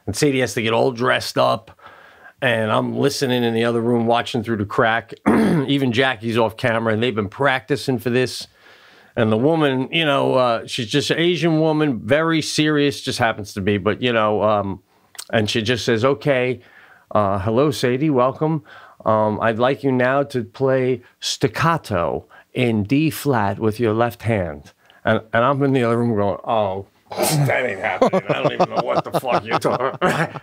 B: and Sadie has to get all dressed up. And I'm listening in the other room, watching through the crack. Even Jackie's off camera, and they've been practicing for this. And the woman, she's just an Asian woman, very serious, just happens to be. But, and she just says, okay, hello, Sadie, welcome. I'd like you now to play staccato in D flat with your left hand. And I'm in the other room going, oh, that ain't happening. I don't even know what the fuck you're talking about.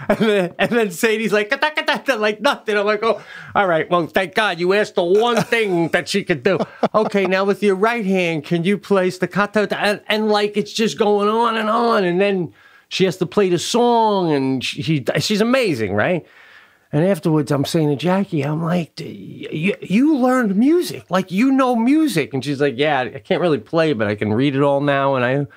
B: And then Sadie's like, like nothing. I'm like, oh, all right. Well, thank God you asked the one thing that she could do. Okay, now with your right hand, can you play staccato? And like, it's just going on. And then she has to play the song, and she's amazing, right? And afterwards, I'm saying to Jackie, I'm like, you learned music. Like, you know music. And she's like, yeah, I can't really play, but I can read it all now. And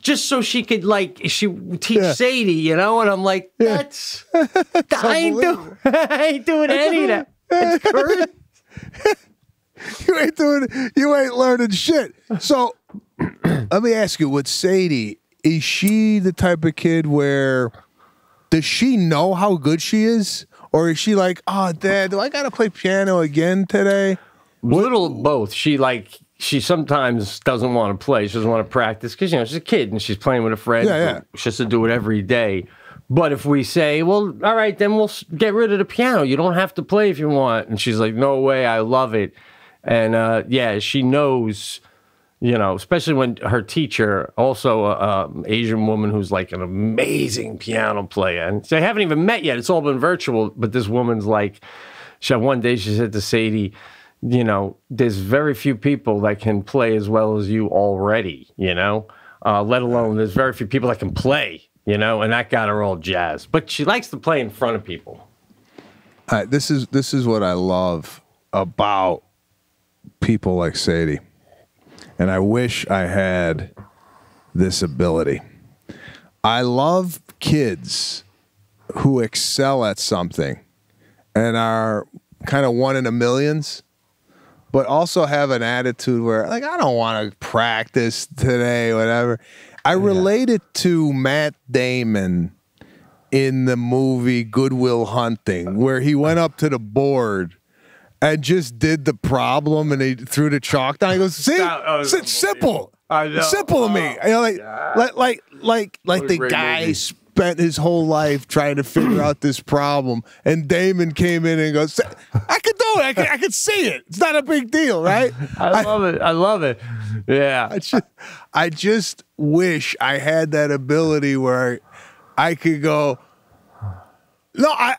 B: just so she could, she teach Sadie, And I'm like, that's I ain't doing any of that. That's crazy.
C: You ain't learning shit. So let me ask you, with Sadie, is she the type of kid where, does she know how good she is? Or is she like, oh, Dad, do I got to play piano again today?
B: Little both. She sometimes doesn't want to play. She doesn't want to practice because, she's a kid and she's playing with a friend.
C: Yeah.
B: She has to do it every day. But if we say, well, all right, then we'll get rid of the piano. You don't have to play if you want. And she's like, no way, I love it. And, she knows, especially when her teacher, also an Asian woman who's like an amazing piano player. And they haven't even met yet. It's all been virtual. But this woman's like, one day she said to Sadie, there's very few people that can play as well as you already, let alone there's very few people that can play, and that got her all jazzed. But she likes to play in front of people.
C: This is what I love about people like Sadie. And I wish I had this ability. I love kids who excel at something and are kind of one in a millions, but also have an attitude where, like, I don't want to practice today, whatever. I relate it to Matt Damon in the movie Good Will Hunting, where he went up to the board and just did the problem, and he threw the chalk down. He goes, "See, it's simple, simple to me." Like the guy
B: movie.
C: Spent his whole life trying to figure out this problem, and Damon came in and goes, "I can do it. I can see it. It's not a big deal, right?"
B: I love it. Yeah.
C: I just wish I had that ability where I could go, "No, I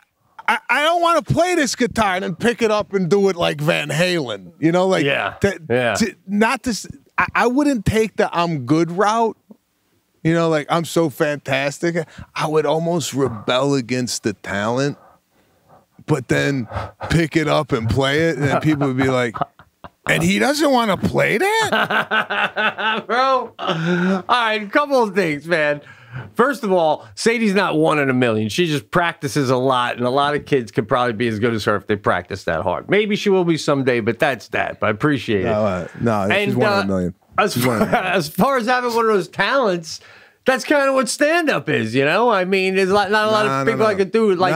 C: don't want to play this guitar," and then pick it up and do it like Van Halen. I wouldn't take the I'm good route. Like, I'm so fantastic. I would almost rebel against the talent, but then pick it up and play it, and then people would be like, and he doesn't want to play that?
B: Bro. All right, a couple of things, man. First of all, Sadie's not one in a million. She just practices a lot, and a lot of kids could probably be as good as her if they practice that hard. Maybe she will be someday, but that's that. But I appreciate it.
C: No, she's one in a million.
B: As far as having one of those talents, that's kind of what stand-up is, I mean, there's not a lot of people I could do it like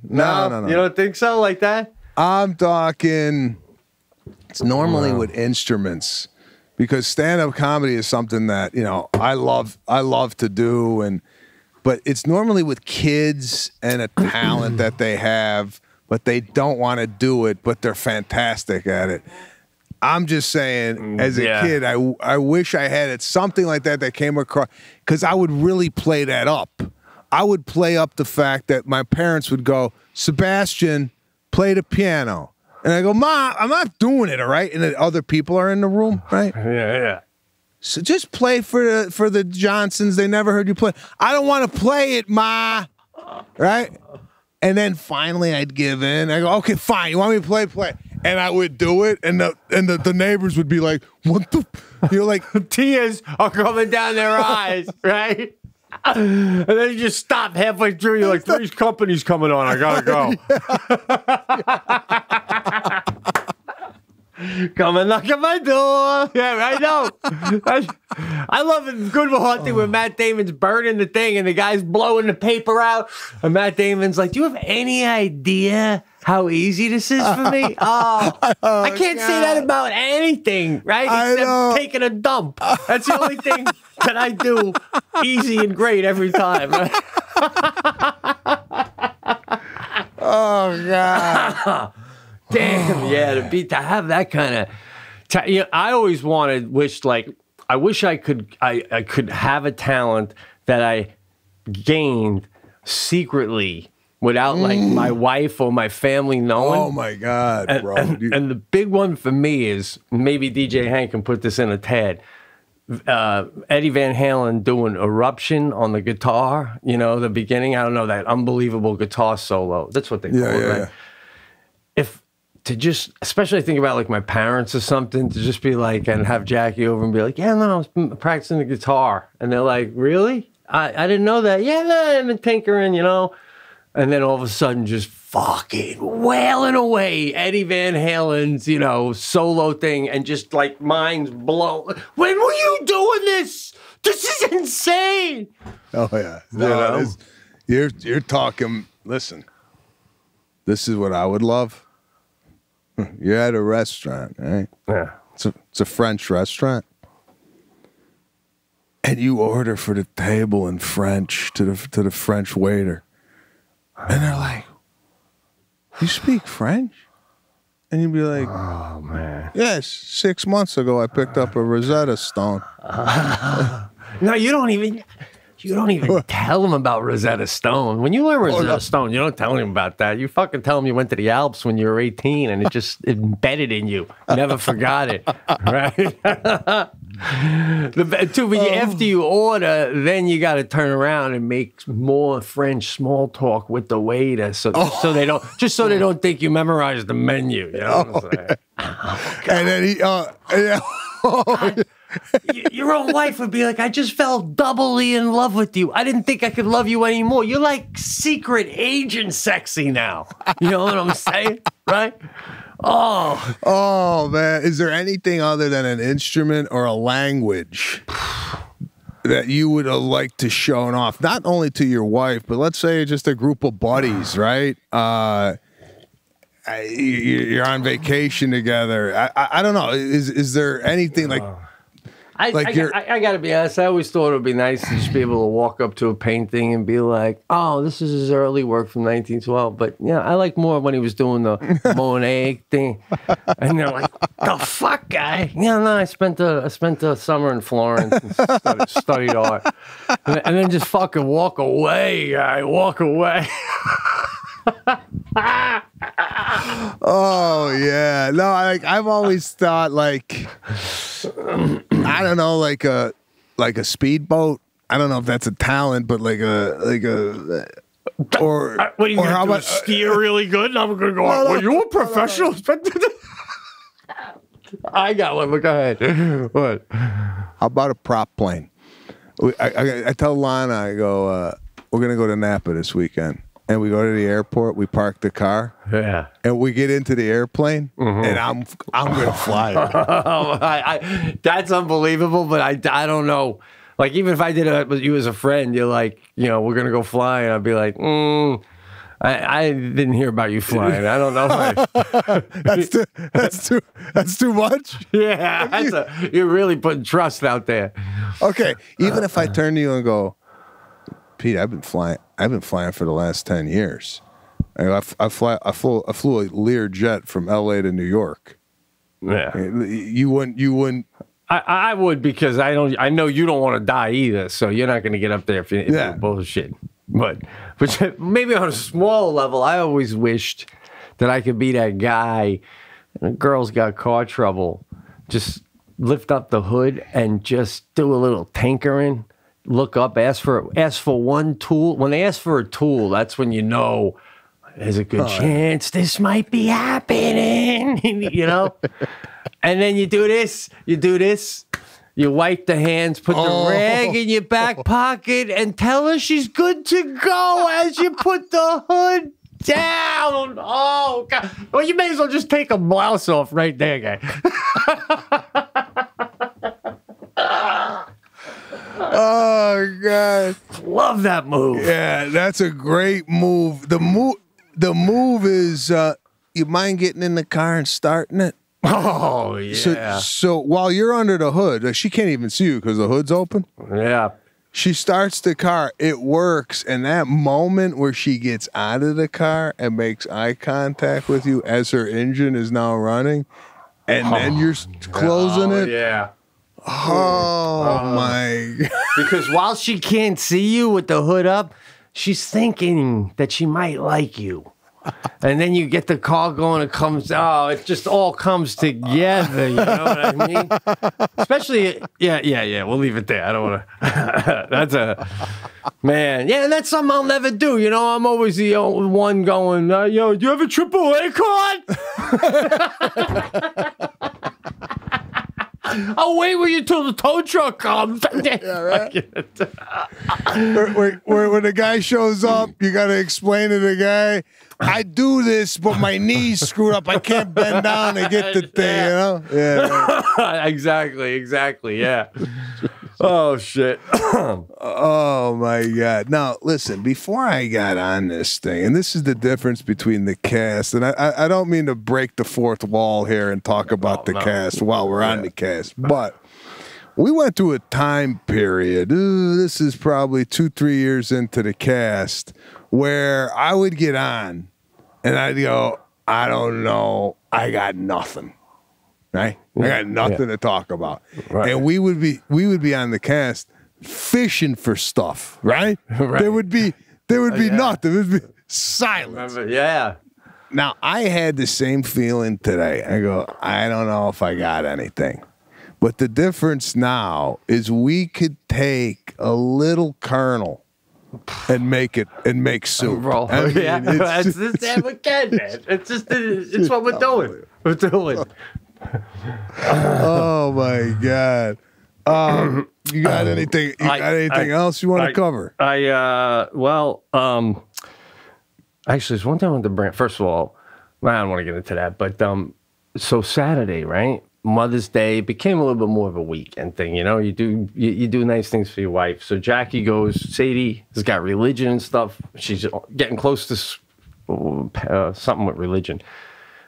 C: no.
B: You don't think so, like that?
C: I'm talking, it's normally with instruments. Because stand-up comedy is something that, I love to do, and but it's normally with kids and a talent that they have, but they don't want to do it, but they're fantastic at it. I'm just saying, as a kid, I wish I had it, something like that came across, because I would really play that up. I would play up the fact that my parents would go, Sebastian, play the piano. And I go, Mom, I'm not doing it, all right? And then other people are in the room, right?
B: Yeah.
C: So just play for the Johnsons. They never heard you play. I don't want to play it, Ma. Right? And then finally I'd give in. I go, okay, fine. You want me to play? Play. And I would do it, and the neighbors would be like, what the? You're like,
B: tears are coming down their eyes, right? And then you just stop halfway through. You're like, Three's Company's coming on. I gotta go. Come and knock at my door. Yeah, I know. I love it. Good Will Hunting where Matt Damon's burning the thing and the guy's blowing the paper out. And Matt Damon's like, do you have any idea how easy this is for me? Oh, I can't say that about anything, right? Except taking a dump. That's the only thing that I do easy and great every time. Right?
C: Oh, God.
B: Damn, to have that kind of, I always wished I could have a talent that I gained secretly without like my wife or my family knowing.
C: Oh my God, bro!
B: And the big one for me is, maybe DJ Hank can put this in a tad. Eddie Van Halen doing Eruption on the guitar. You know, the beginning. I don't know, that unbelievable guitar solo. That's what they call it. Right? To just, especially think about like my parents or something, to just be like, and have Jackie over and be like, yeah, no, I was practicing the guitar. And they're like, really? I didn't know that. Yeah, no, I've been tinkering, you know. And then all of a sudden just fucking wailing away Eddie Van Halen's, you know, solo thing, and just like minds blown. When were you doing this? This is insane.
C: Oh yeah. No, you're talking, listen, this is what I would love. You're at a restaurant, right?
B: Yeah.
C: It's a French restaurant. And you order for the table in French to the French waiter. And they're like, you speak French? And you'd be like,
B: oh, man.
C: Yes, 6 months ago I picked up a Rosetta Stone.
B: No, you don't even tell them about Rosetta Stone. When you learn Rosetta Stone, you don't tell them about that. You fucking tell them you went to the Alps when you were 18 and it just embedded in you. You never forgot it, right? After you order, then you got to turn around and make more French small talk with the waiter, so they don't think you memorized the menu. You know what I'm saying?
C: And then
B: your own wife would be like, I just fell doubly in love with you. I didn't think I could love you anymore. You're like secret agent sexy now. You know what I'm saying? Right?
C: Oh, man. Is there anything other than an instrument or a language that you would have liked to show off, not only to your wife, but let's say just a group of buddies, right? You're on vacation together. I don't know. Is there anything like...
B: I got to be honest. I always thought it would be nice to just be able to walk up to a painting and be like, oh, this is his early work from 1912. But, yeah, I like more when he was doing the Monet thing. And they're like, the fuck, guy? Yeah, no, I spent the summer in Florence and studied art. And then just fucking walk away, guy. Walk away.
C: Oh yeah, no, I've always thought like, I don't know, like a speedboat. I don't know if that's a talent, but or
B: what are you gonna do? Steer really good? And I'm gonna go. Well, you a professional? I got one. But go ahead. What?
C: How about a prop plane? I tell Lana, I go, we're gonna go to Napa this weekend. And we go to the airport, we park the car, and we get into the airplane, and I'm gonna fly it.
B: That's unbelievable, but I don't know. Like, even if I did it with you as a friend, you're like, you know, we're gonna go fly, and I'd be like, I didn't hear about you flying. I don't know.
C: That's too much.
B: Yeah, you're really putting trust out there.
C: Okay, even if I turn to you and go, Pete, I've been flying for the last 10 years. I flew a Lear jet from LA to New York.
B: Yeah.
C: You wouldn't.
B: I would, because I know you don't want to die either, so you're not going to get up there if you're bullshit. But maybe on a small level, I always wished that I could be that guy. A girl's got car trouble. Just lift up the hood and just do a little tinkering. Look up, ask for one tool. When they ask for a tool, that's when you know there's a good chance this might be happening. You know. And then you do this, you wipe the hands, put the rag in your back pocket, and tell her she's good to go as you put the hood down. Oh, God. Well, you may as well just take a blouse off right there, guy.
C: Oh, God.
B: Love that move.
C: Yeah, that's a great move. The move is, you mind getting in the car and starting it?
B: Oh, yeah.
C: So while you're under the hood, she can't even see you because the hood's open.
B: Yeah.
C: She starts the car. It works. And that moment where she gets out of the car and makes eye contact with you as her engine is now running, and then you're closing it.
B: Yeah.
C: Oh, my God.
B: Because while she can't see you with the hood up, she's thinking that she might like you. And then you get the car going, it just all comes together, you know what I mean? Especially, yeah, we'll leave it there. I don't want to, man, yeah, and that's something I'll never do, you know? I'm always the one going, do you have a AAA card? I'll wait with you till the tow truck comes.
C: Yeah, right. When the guy shows up, you got to explain to the guy, I do this, but my knee's screwed up. I can't bend down and get the thing, you know? Yeah.
B: Exactly, yeah. Oh, shit.
C: Oh, my God. Now, listen, before I got on this thing, and this is the difference between the cast, and I don't mean to break the fourth wall here and talk about the cast while we're on the cast, but we went through a time period, this is probably 2-3 years into the cast, where I would get on, and I'd go, I don't know, I got nothing. Right, I got nothing to talk about, and we would be on the cast fishing for stuff. Right, there would be nothing. It would be silence.
B: Yeah.
C: Now I had the same feeling today. I go, I don't know if I got anything, but the difference now is we could take a little kernel and make soup.
B: It's what we're doing. We're doing.
C: Oh my God! You got anything? You got anything else you want to cover?
B: Actually, there's one thing I wanted to bring. First of all, I don't want to get into that, but so Saturday, right? Mother's Day became a little bit more of a weekend thing. You know, you do nice things for your wife. So Jackie goes. Sadie has got religion and stuff. She's getting close to something with religion.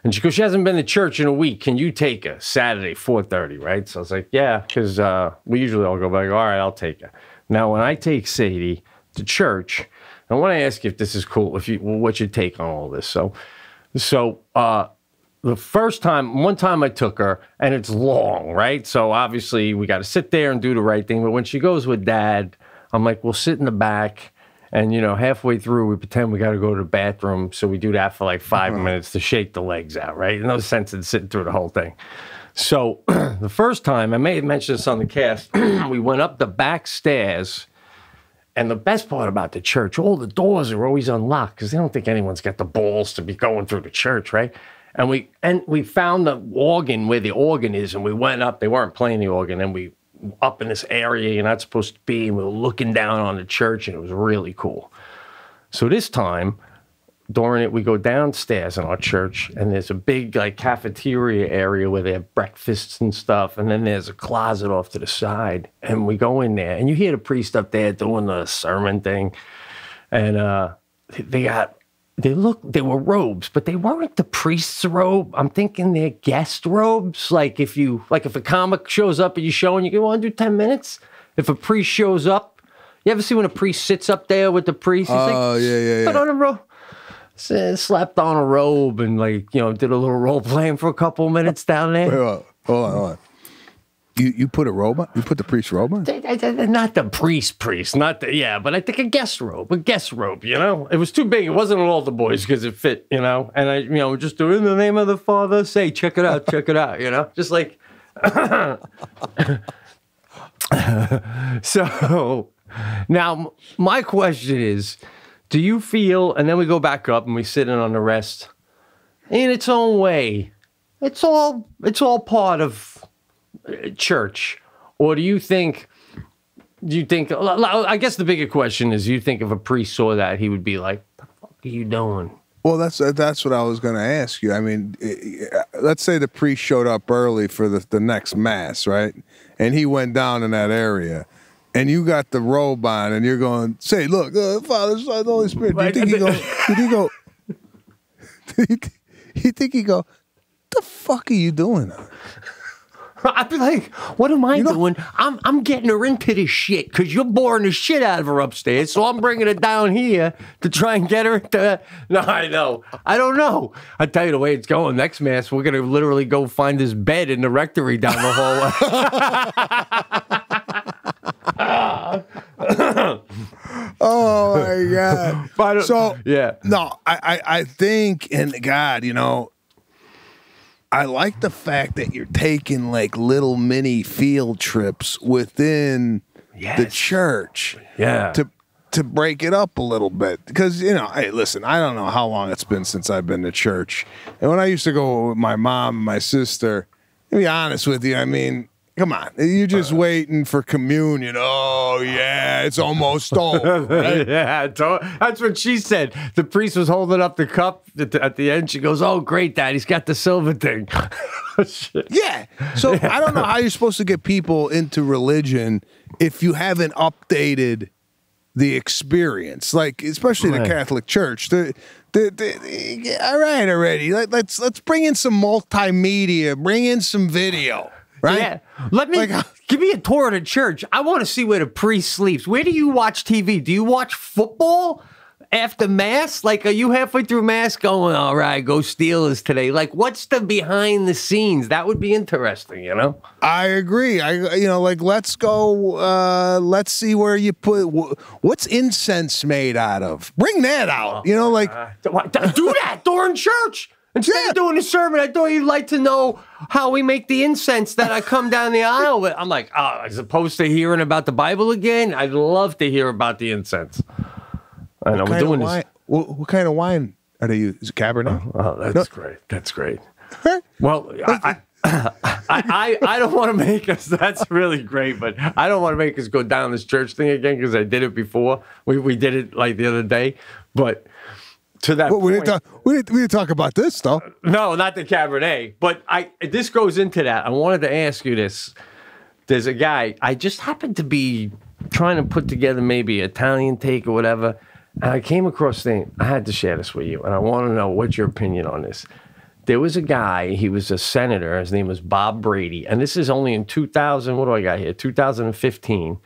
B: And she goes, she hasn't been to church in a week. Can you take her? Saturday, 4:30, right? So I was like, yeah, because we usually all go back. All right, I'll take her. Now, when I take Sadie to church, I want to ask you if this is cool. What's your take on all this? So the first time, one time I took her, and it's long, right? So obviously we got to sit there and do the right thing. But when she goes with Dad, I'm like, we'll sit in the back. And, halfway through, we pretend we got to go to the bathroom. So we do that for like 5 minutes to shake the legs out, right? No sense in sitting through the whole thing. So the first time, I may have mentioned this on the cast, we went up the back stairs. And the best part about the church, all the doors are always unlocked because they don't think anyone's got the balls to be going through the church, right? And we found the organ where the organ is, and we went up. They weren't playing the organ, and we up in this area you're not supposed to be, and we were looking down on the church, and it was really cool. So this time, during it, we go downstairs in our church, and there's a big cafeteria area where they have breakfasts and stuff, and then there's a closet off to the side, and we go in there, and you hear the priest up there doing the sermon thing, and they were robes, but they weren't the priest's robe. I'm thinking they're guest robes. If a comic shows up and you're showing, you go, want to do 10 minutes? If a priest shows up, You ever see when a priest sits up there with the priest? He's
C: yeah.
B: put on a robe. Slapped on a robe and did a little role playing for a couple minutes down there.
C: Wait, hold on. You put a robe on? You put the priest robe on?
B: Not the priest, not the, but I think a guest robe, It was too big. It wasn't on all the boys because it fit, And I, just do it in the name of the Father, say, check it out, just like. So now my question is, do you feel, and then we go back up and we sit in on the rest, in its own way, it's all part of church, or do you think, I guess the bigger question is, you think if a priest saw that, he would be like, the fuck are you doing?
C: Well, that's what I was going to ask you. I mean, let's say the priest showed up early for the next mass, right? And he went down in that area, and you got the robe on, and you're going, say, look, Father, Son, Holy Spirit. Do you think he go, the fuck are you doing?
B: I'd be like, what am I doing? I'm getting her into this shit because you're boring the shit out of her upstairs, so I'm bringing her down here to try and get her into. No, I know. I don't know. I tell you the way it's going. Next mass, we're gonna literally go find this bed in the rectory down the hallway.
C: Oh my God!
B: So yeah,
C: no, I think, and God, I like the fact that you're taking like little mini field trips within the church, to break it up a little bit. Because hey, listen, I don't know how long it's been since I've been to church, and when I used to go with my mom and my sister, to be honest with you, I mean, come on, you're just waiting for communion. Oh yeah, it's almost over. Right?
B: Yeah, that's what she said. The priest was holding up the cup at the end. She goes, "Oh, great, Dad, he's got the silver thing."
C: Yeah. So I don't know how you're supposed to get people into religion if you haven't updated the experience, like especially the Catholic Church. All right, already. Let's bring in some multimedia. Bring in some video. Right?
B: Yeah. Give me a tour of the church. I want to see where the priest sleeps. Where do you watch TV? Do you watch football after Mass? Like, are you halfway through Mass going, all right, go Steelers today? Like, what's the behind the scenes? That would be interesting,
C: I agree. Let's go, let's see where you put, what's incense made out of? Bring that out. Do
B: that during church. Instead of doing the sermon, I thought you'd like to know how we make the incense that I come down the aisle with. I'm like, as opposed to hearing about the Bible again, I'd love to hear about the incense. I know we're doing this.
C: What kind of wine are they using? Is it Cabernet?
B: Oh, that's great. That's great. Well, I don't want to make us. That's really great, but I don't want to make us go down this church thing again because I did it before. We did it like the other day, but. To that point,
C: we didn't talk about this, though.
B: No, not the Cabernet. But this goes into that. I wanted to ask you this. There's a guy, I just happened to be trying to put together maybe an Italian take or whatever, and I came across thing. I had to share this with you, and I want to know what's your opinion on this. There was a guy, he was a senator, his name was Bob Brady, and this is only in 2000, what do I got here, 2015.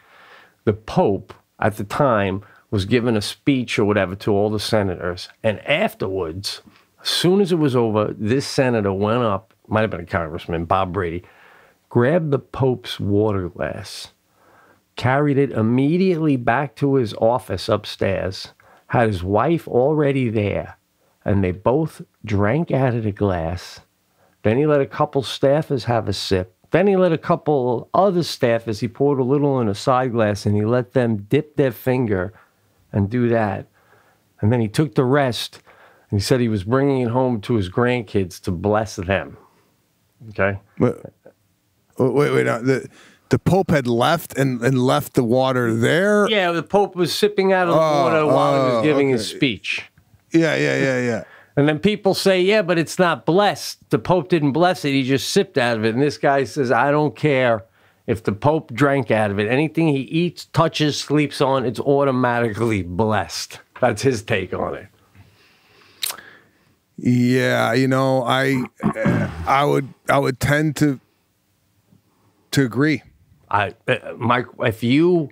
B: The Pope, at the time, was giving a speech or whatever to all the senators. And afterwards, as soon as it was over, this senator went up, might have been a congressman, Bob Brady, grabbed the Pope's water glass, carried it immediately back to his office upstairs, had his wife already there, and they both drank out of the glass. Then he let a couple staffers have a sip. Then he let a couple other staffers, he poured a little in a side glass, and he let them dip their finger and do that. And then he took the rest, and he said he was bringing it home to his grandkids to bless them. Okay?
C: Wait. Now, the Pope had left and left the water there?
B: Yeah, the Pope was sipping out of the water while he was giving his speech.
C: Yeah.
B: And then people say, yeah, but it's not blessed. The Pope didn't bless it. He just sipped out of it. And this guy says, I don't care. If the Pope drank out of it, anything he eats, touches, sleeps on, it's automatically blessed. That's his take on it.
C: Yeah, I would tend to agree.
B: Mike, if you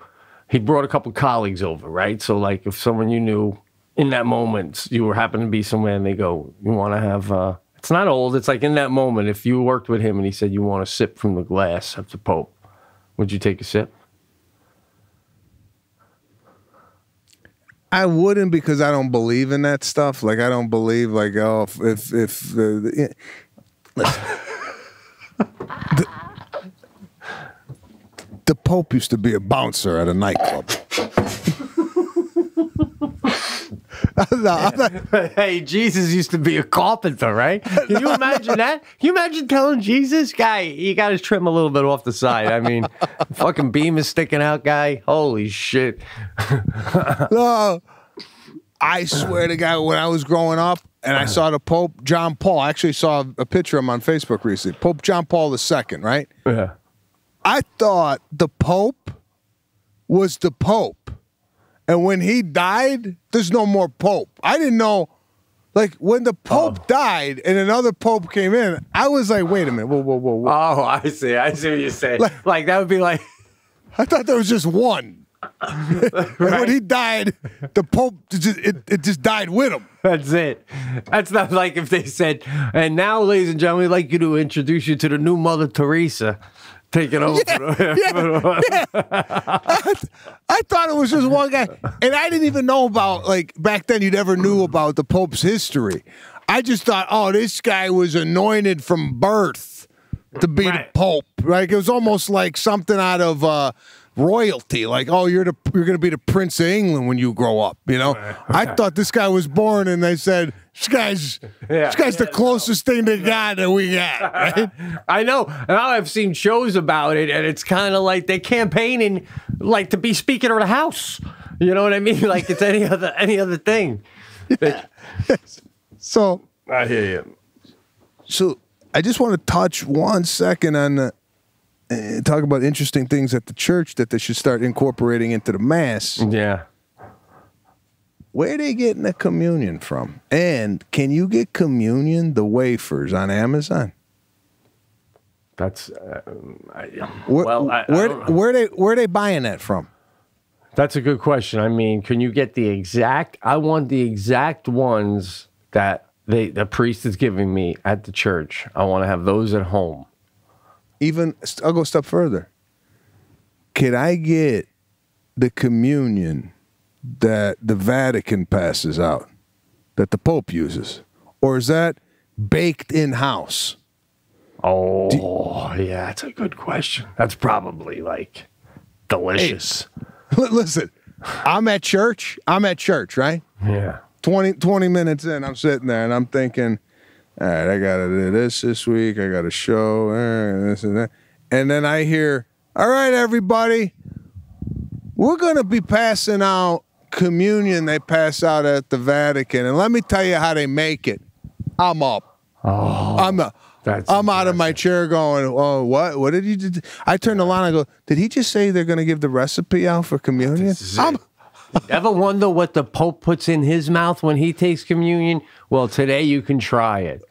B: he brought a couple colleagues over, right? So like if someone you knew in that moment, you were happening to be somewhere and they go, you want to have, it's not old, it's like in that moment, if you worked with him and he said you want to sip from the glass of the Pope, would you take a sip?
C: I wouldn't, because I don't believe in that stuff. Like, I don't believe, like, oh, if listen, the Pope used to be a bouncer at a nightclub. No, I'm not.
B: Hey, Jesus used to be a carpenter, right? Can you imagine that? Can you imagine telling Jesus, guy, you got to trim a little bit off the side? I mean, fucking beam is sticking out, guy. Holy shit.
C: No, I swear to God, when I was growing up and I saw the Pope John Paul, I actually saw a picture of him on Facebook recently. Pope John Paul II, right?
B: Yeah.
C: I thought the Pope was the Pope. And when he died, there's no more Pope. I didn't know, like, when the Pope died and another Pope came in, I was like, wait a minute, whoa.
B: Oh, I see what you're saying. Like that would be like...
C: I thought there was just one. Right. And when he died, the Pope, it just died with him.
B: That's it. That's not like if they said, and now, ladies and gentlemen, we'd like you to introduce you to the new Mother Teresa. Taking over.
C: I thought it was just one guy. And I didn't even know about, like, back then you never knew about the Pope's history. I just thought, oh, this guy was anointed from birth to be the Pope. Like, it was almost like something out of royalty. Like, oh, you're going to be the Prince of England when you grow up, you know? I thought this guy was born and they said, this guy's the closest thing to God that we got, right?
B: I know. Now I've seen shows about it, and it's kind of like they're campaigning like to be Speaker of the House. You know what I mean? Like it's any other thing.
C: Yeah. So
B: I hear you.
C: So I just want to touch 1 second on talk about interesting things at the church that they should start incorporating into the Mass.
B: Yeah.
C: Where are they getting the communion from? And can you get communion, the wafers, on Amazon?
B: That's
C: where are they buying that from?
B: That's a good question. I mean, can you get the exact? I want the exact ones that the priest is giving me at the church. I want to have those at home.
C: I'll go a step further. Could I get the communion that the Vatican passes out, that the Pope uses? Or is that baked in-house?
B: Oh, yeah, that's a good question. That's probably, like, delicious.
C: Hey, listen, I'm at church, right?
B: Yeah.
C: 20 minutes in, I'm sitting there, and I'm thinking, all right, I got to do this week. I got a show, this and that. And then I hear, all right, everybody, we're going to be passing out communion they pass out at the Vatican. And let me tell you how they make it. I'm up.
B: Oh,
C: I'm out of my chair going, oh, what? What did you do? I turn the line and I go, did he just say they're going to give the recipe out for communion?
B: Ever wonder what the Pope puts in his mouth when he takes communion? Well, today you can try it.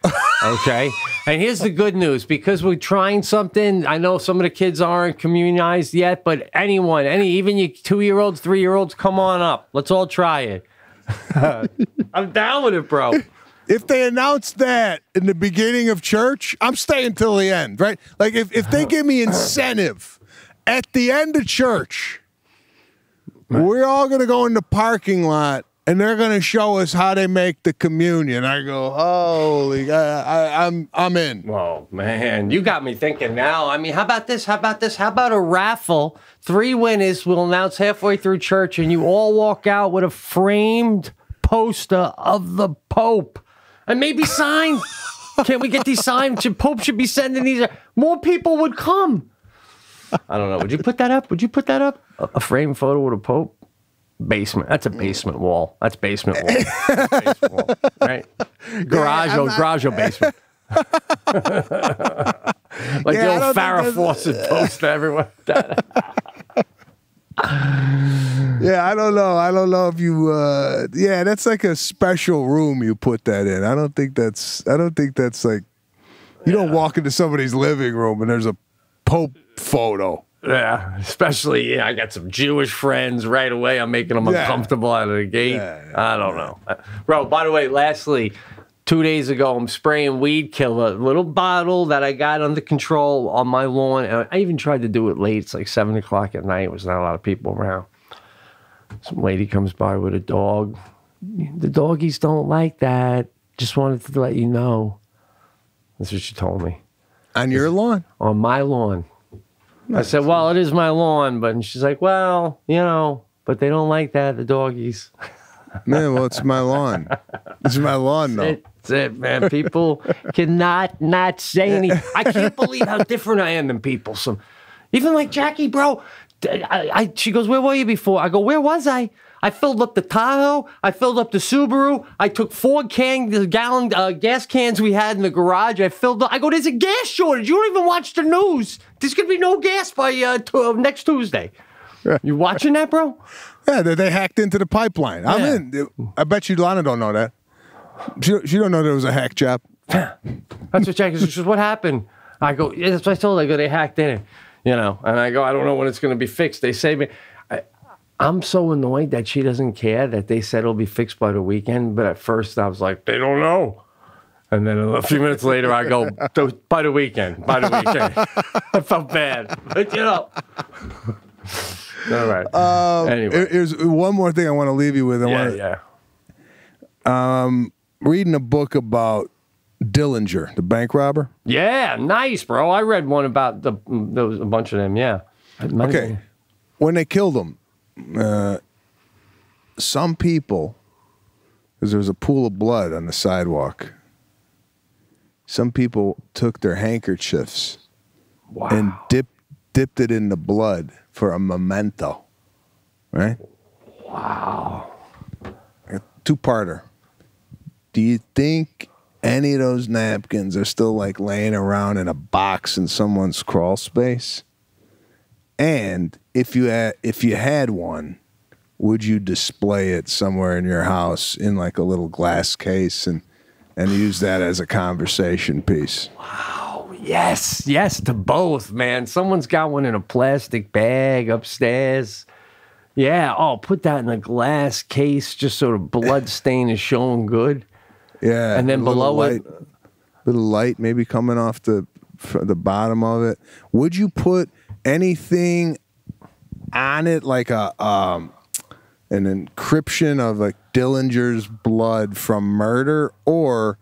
B: Okay? And here's the good news. Because we're trying something, I know some of the kids aren't communionized yet, but anyone, even you 2-year-olds, 3-year-olds, come on up. Let's all try it. I'm down with it, bro.
C: If they announce that in the beginning of church, I'm staying till the end, right? Like, if they give me incentive at the end of church, we're all going to go in the parking lot, and they're going to show us how they make the communion. I go, holy God, I'm in.
B: Oh, man, you got me thinking now. I mean, how about this? How about a raffle? 3 winners we'll announce halfway through church, and you all walk out with a framed poster of the Pope. And maybe signed. Can't we get these signed? Pope should be sending these. More people would come. I don't know. Would you put that up? A framed photo with a Pope? Basement. That's a basement wall. That's basement wall. Basement wall. Right? Garage basement. Like the old Farrah Fawcett poster everywhere.
C: Yeah, I don't know if you. That's like a special room you put that in. I don't think that's like. You don't walk into somebody's living room and there's a Pope photo.
B: Yeah, especially, I got some Jewish friends right away. I'm making them uncomfortable out of the gate. I don't know. Bro, by the way, lastly, 2 days ago, I'm spraying weed killer, little bottle that I got under control on my lawn. And I even tried to do it late. It's like 7 o'clock at night. There's not a lot of people around. Some lady comes by with a dog. The doggies don't like that. Just wanted to let you know. That's what she told me.
C: On your lawn?
B: On my lawn. Nice. I said, well, it is my lawn. But she's like, well, but they don't like that, the doggies.
C: Man, well, it's my lawn. It's my lawn, though.
B: That's it, man. People cannot not say anything. I can't believe how different I am than people. So, even like Jackie, bro. She goes, where were you before? I go, where was I? I filled up the Tahoe. I filled up the Subaru. I took 4 gallon gas cans we had in the garage. I filled up. I go, there's a gas shortage. You don't even watch the news. There's going to be no gas by next Tuesday. You watching that, bro?
C: Yeah, they hacked into the pipeline. Yeah. I'm in. I bet you Lana don't know that. She don't know there was a hack job.
B: That's what Jackie says. What happened? I go, yeah, that's what I told her. I go, they hacked in it. And I go, I don't know when it's going to be fixed. They say me. I'm so annoyed that she doesn't care that they said it'll be fixed by the weekend. But at first I was like, they don't know. And then a few minutes later I go, by the weekend. By the weekend. I felt bad. But all right. Anyway.
C: Here's one more thing I want to leave you with. Reading a book about Dillinger, the bank robber.
B: Yeah, nice, bro. I read one about there was a bunch of them, yeah.
C: Okay. When they killed him, some people, because there was a pool of blood on the sidewalk, some people took their handkerchiefs and dipped it in the blood for a memento, right?
B: Wow.
C: A two-parter. Do you think any of those napkins are still like laying around in a box in someone's crawl space? And if you had one, would you display it somewhere in your house in like a little glass case and use that as a conversation piece?
B: Wow. Yes to both, man. Someone's got one in a plastic bag upstairs. Yeah. Oh, put that in a glass case just so the blood stain is showing good.
C: Yeah.
B: And then below it,
C: little light maybe coming off the bottom of it. Would you put anything on it like an encryption of like Dillinger's blood from murder, or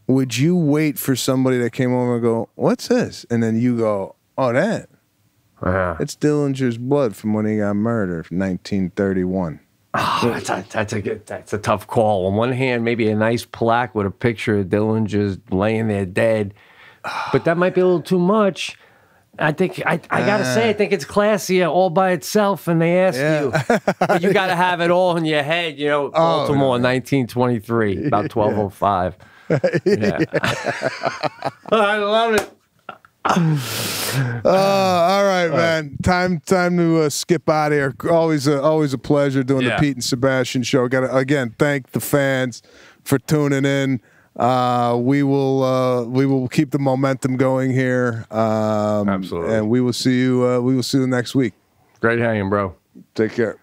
C: would you wait for somebody that came over and go, "What's this?" and then you go, "Oh, that it's Dillinger's blood from when he got murdered, 1931."
B: Oh, that's a tough call. On one hand, maybe a nice plaque with a picture of Dillinger's laying there dead, but that might be a little too much. I think I gotta say, I think it's classier all by itself, and they ask you, but you gotta have it all in your head. Baltimore, 1923, about 12:05. Yeah. I love it.
C: All right, man. Time to skip out of here. Always a pleasure doing the Pete and Sebastian show. Got to again thank the fans for tuning in. We will keep the momentum going here.
B: Absolutely.
C: And we will see you next week.
B: Great hanging, bro.
C: Take care.